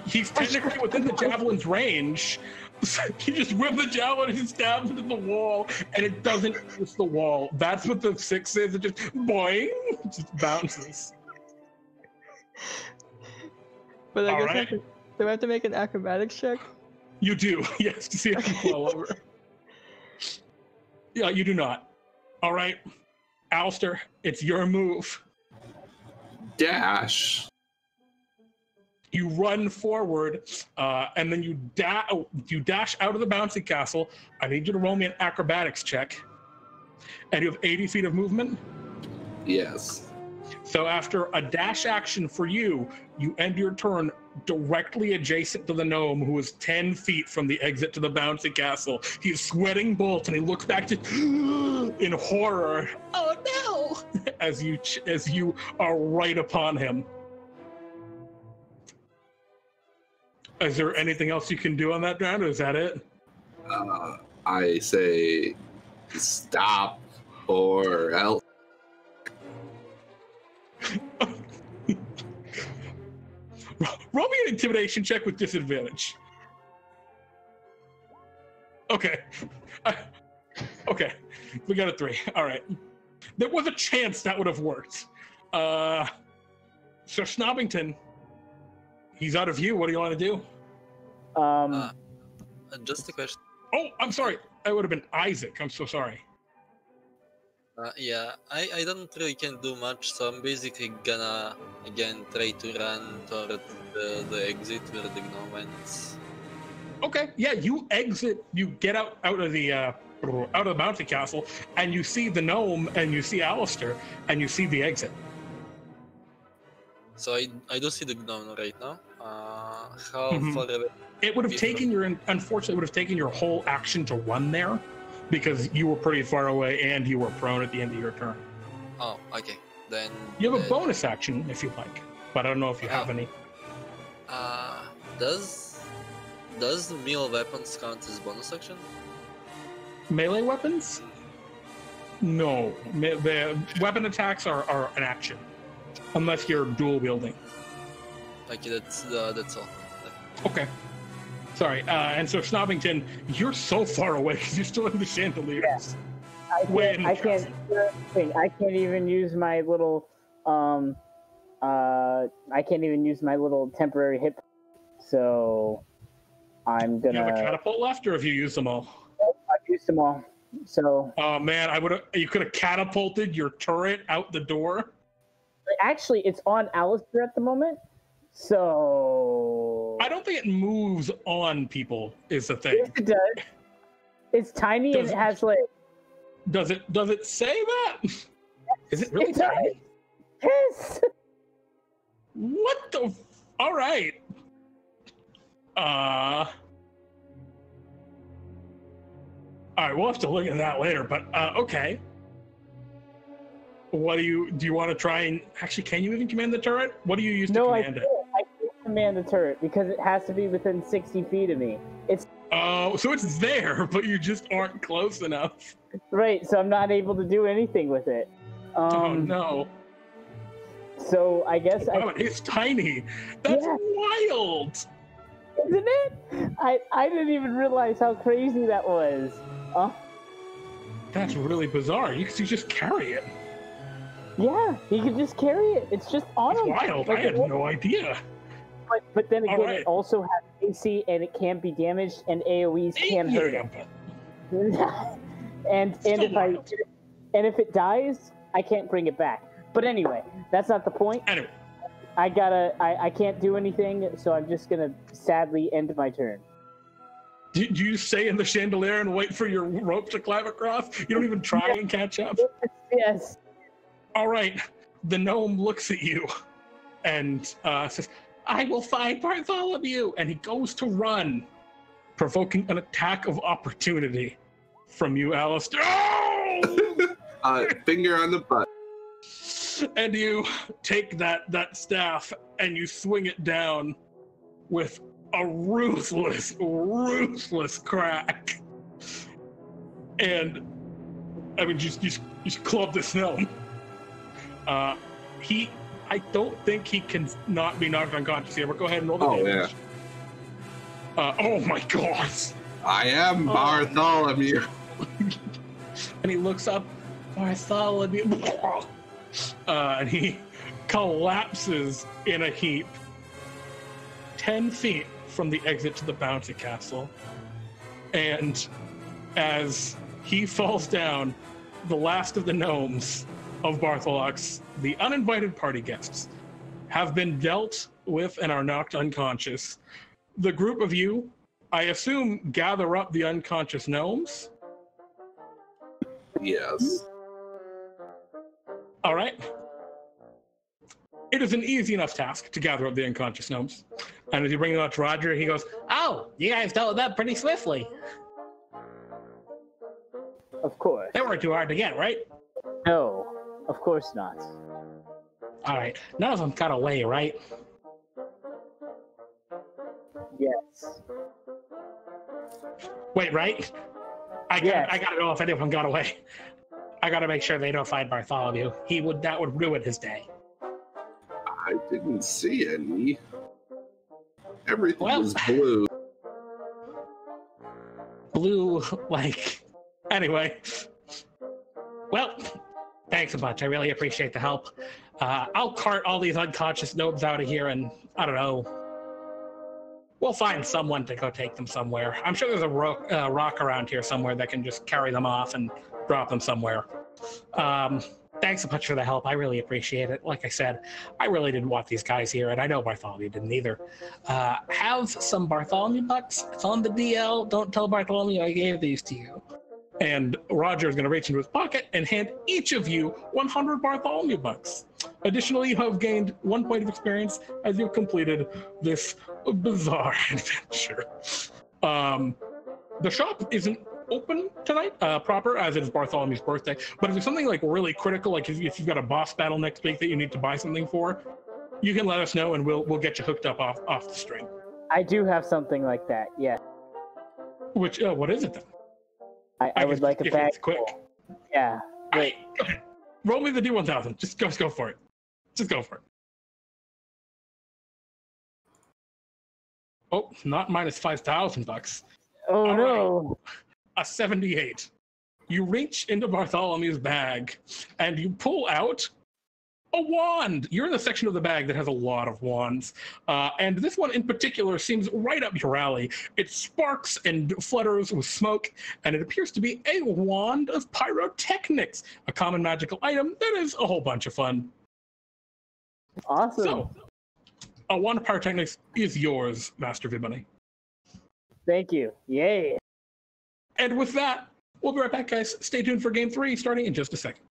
He's technically within the javelin's range. So you just whip the javelin and stab into the wall, and it doesn't miss the wall. That's what the 6 is. It just boing, it just bounces. But I guess do I have to make an acrobatics check? You do, yes, to see if you fall over. Yeah, you do not. All right, Alaster, it's your move. Dash. You run forward, and then you dash out of the bouncy castle. I need you to roll me an acrobatics check. And you have 80 feet of movement? Yes. So after a dash action for you, you end your turn directly adjacent to the gnome, who is 10 feet from the exit to the bouncy castle. He's sweating bullets, and he looks back to in horror. Oh no! As you are right upon him. Is there anything else you can do on that round, or is that it? I say stop or else. Roll me an intimidation check with disadvantage. Okay. Okay. We got a 3. All right. There was a chance that would have worked. So Snobbington, he's out of view. What do you want to do? Just a question. Oh, I'm sorry. It would have been Isaac. I'm so sorry. Yeah, I don't really can do much, so I'm basically gonna again try to run toward the exit where the gnome went. Okay, yeah, you exit, you get out of the bounty castle, and you see the gnome, and you see Alaster, and you see the exit. So I do see the gnome right now. How far away? It would have taken unfortunately, it would have taken your whole action to run there, because you were pretty far away and you were prone at the end of your turn. Oh, okay. Then you have a bonus action if you like, but I don't know if you have any. Does the melee weapons count as bonus action? Melee weapons? No. The weapon attacks are an action, unless you're dual wielding. Okay, that's all. Okay. Sorry, and so Snobbington, you're so far away because you're still in the chandeliers. Yeah. I can't even use my little I can't even use my little temporary hit. So I'm gonna. You have a catapult left, or have you used them all? I've used them all. So. Oh man, you could have catapulted your turret out the door. Actually, it's on Alaster at the moment. So I don't think it moves on people is the thing. Yes, it does. It's tiny and it has like. Does it say that? Is it really It does. tiny? Yes. What the? All right. All right, we'll have to look at that later. But okay. What do you want to try and actually? Can you even command the turret? What do you use to command it? I can't command the turret because it has to be within 60 feet of me. It's so it's there, but you just aren't close enough. right, so I'm not able to do anything with it. Oh no! So I guess Wow, it's tiny. That's wild. Isn't it? I didn't even realize how crazy that was. That's really bizarre. You just carry it. Yeah, he could just carry it. It's just on That's him. wild. Like, I had no idea. But then again, right. it also has AC and it can't be damaged, and AOE's can hurt it. and if it dies, I can't bring it back. But anyway, that's not the point. Anyway, I can't do anything, so I'm just gonna sadly end my turn. do you stay in the chandelier and wait for your rope to climb across? You don't even try and catch up? Yes. All right. The gnome looks at you and says, I will find Bartholomew. And he goes to run, provoking an attack of opportunity from you, Alaster. Oh! Finger on the butt. And you take that staff and you swing it down with a ruthless crack. And I mean, just club this gnome. I don't think he can not be knocked unconscious here, but go ahead and roll the damage. Yeah. Oh my god. I am Bartholomew. And he looks up, Bartholomew. And he collapses in a heap 10 feet from the exit to the bounty castle. And as he falls down, the last of the gnomes of Bartholomew, the uninvited party guests, have been dealt with and are knocked unconscious. The group of you, I assume, gather up the unconscious gnomes. Yes. All right. It is an easy enough task to gather up the unconscious gnomes. And as you bring them up to Roger, he goes, Oh, you guys dealt with that pretty swiftly. Of course. They weren't too hard to get, right? No, of course not. All right. None of them got away, right? Yes. Wait, right? I gotta know if any of them got away. I gotta make sure they don't find Bartholomew. That would ruin his day. I didn't see any. Everything was blue. Blue, anyway. Well, thanks a bunch. I really appreciate the help. I'll cart all these unconscious gnomes out of here, and I don't know. We'll find someone to go take them somewhere. I'm sure there's a rock around here somewhere that can just carry them off and drop them somewhere. Thanks so much for the help. I really appreciate it. Like I said, I really didn't want these guys here, and I know Bartholomew didn't either. Have some Bartholomew bucks. It's on the DL. Don't tell Bartholomew I gave these to you. And Roger is going to reach into his pocket and hand each of you 100 Bartholomew bucks. Additionally, you have gained 1 point of experience as you've completed this bizarre adventure. The shop isn't open tonight, proper, as it is Bartholomew's birthday. But if there's something really critical, like if you've got a boss battle next week that you need to buy something for, you can let us know and we'll get you hooked up off the string. I do have something like that, yeah. Which, what is it then? I would like a bag. Quick. Yeah. Wait. Okay. Roll me the D1000. Just go for it. Just go for it. Oh, not minus 5,000 bucks. Oh, All no. Right. A 78. You reach into Bartholomew's bag and you pull out a wand. You're in the section of the bag that has a lot of wands. And this one in particular seems right up your alley. It sparks and flutters with smoke, and it appears to be a wand of pyrotechnics, a common magical item that is a whole bunch of fun. Awesome. So, a wand of pyrotechnics is yours, Master Vibony. Thank you. Yay. And with that, we'll be right back, guys. Stay tuned for game 3 starting in just a second.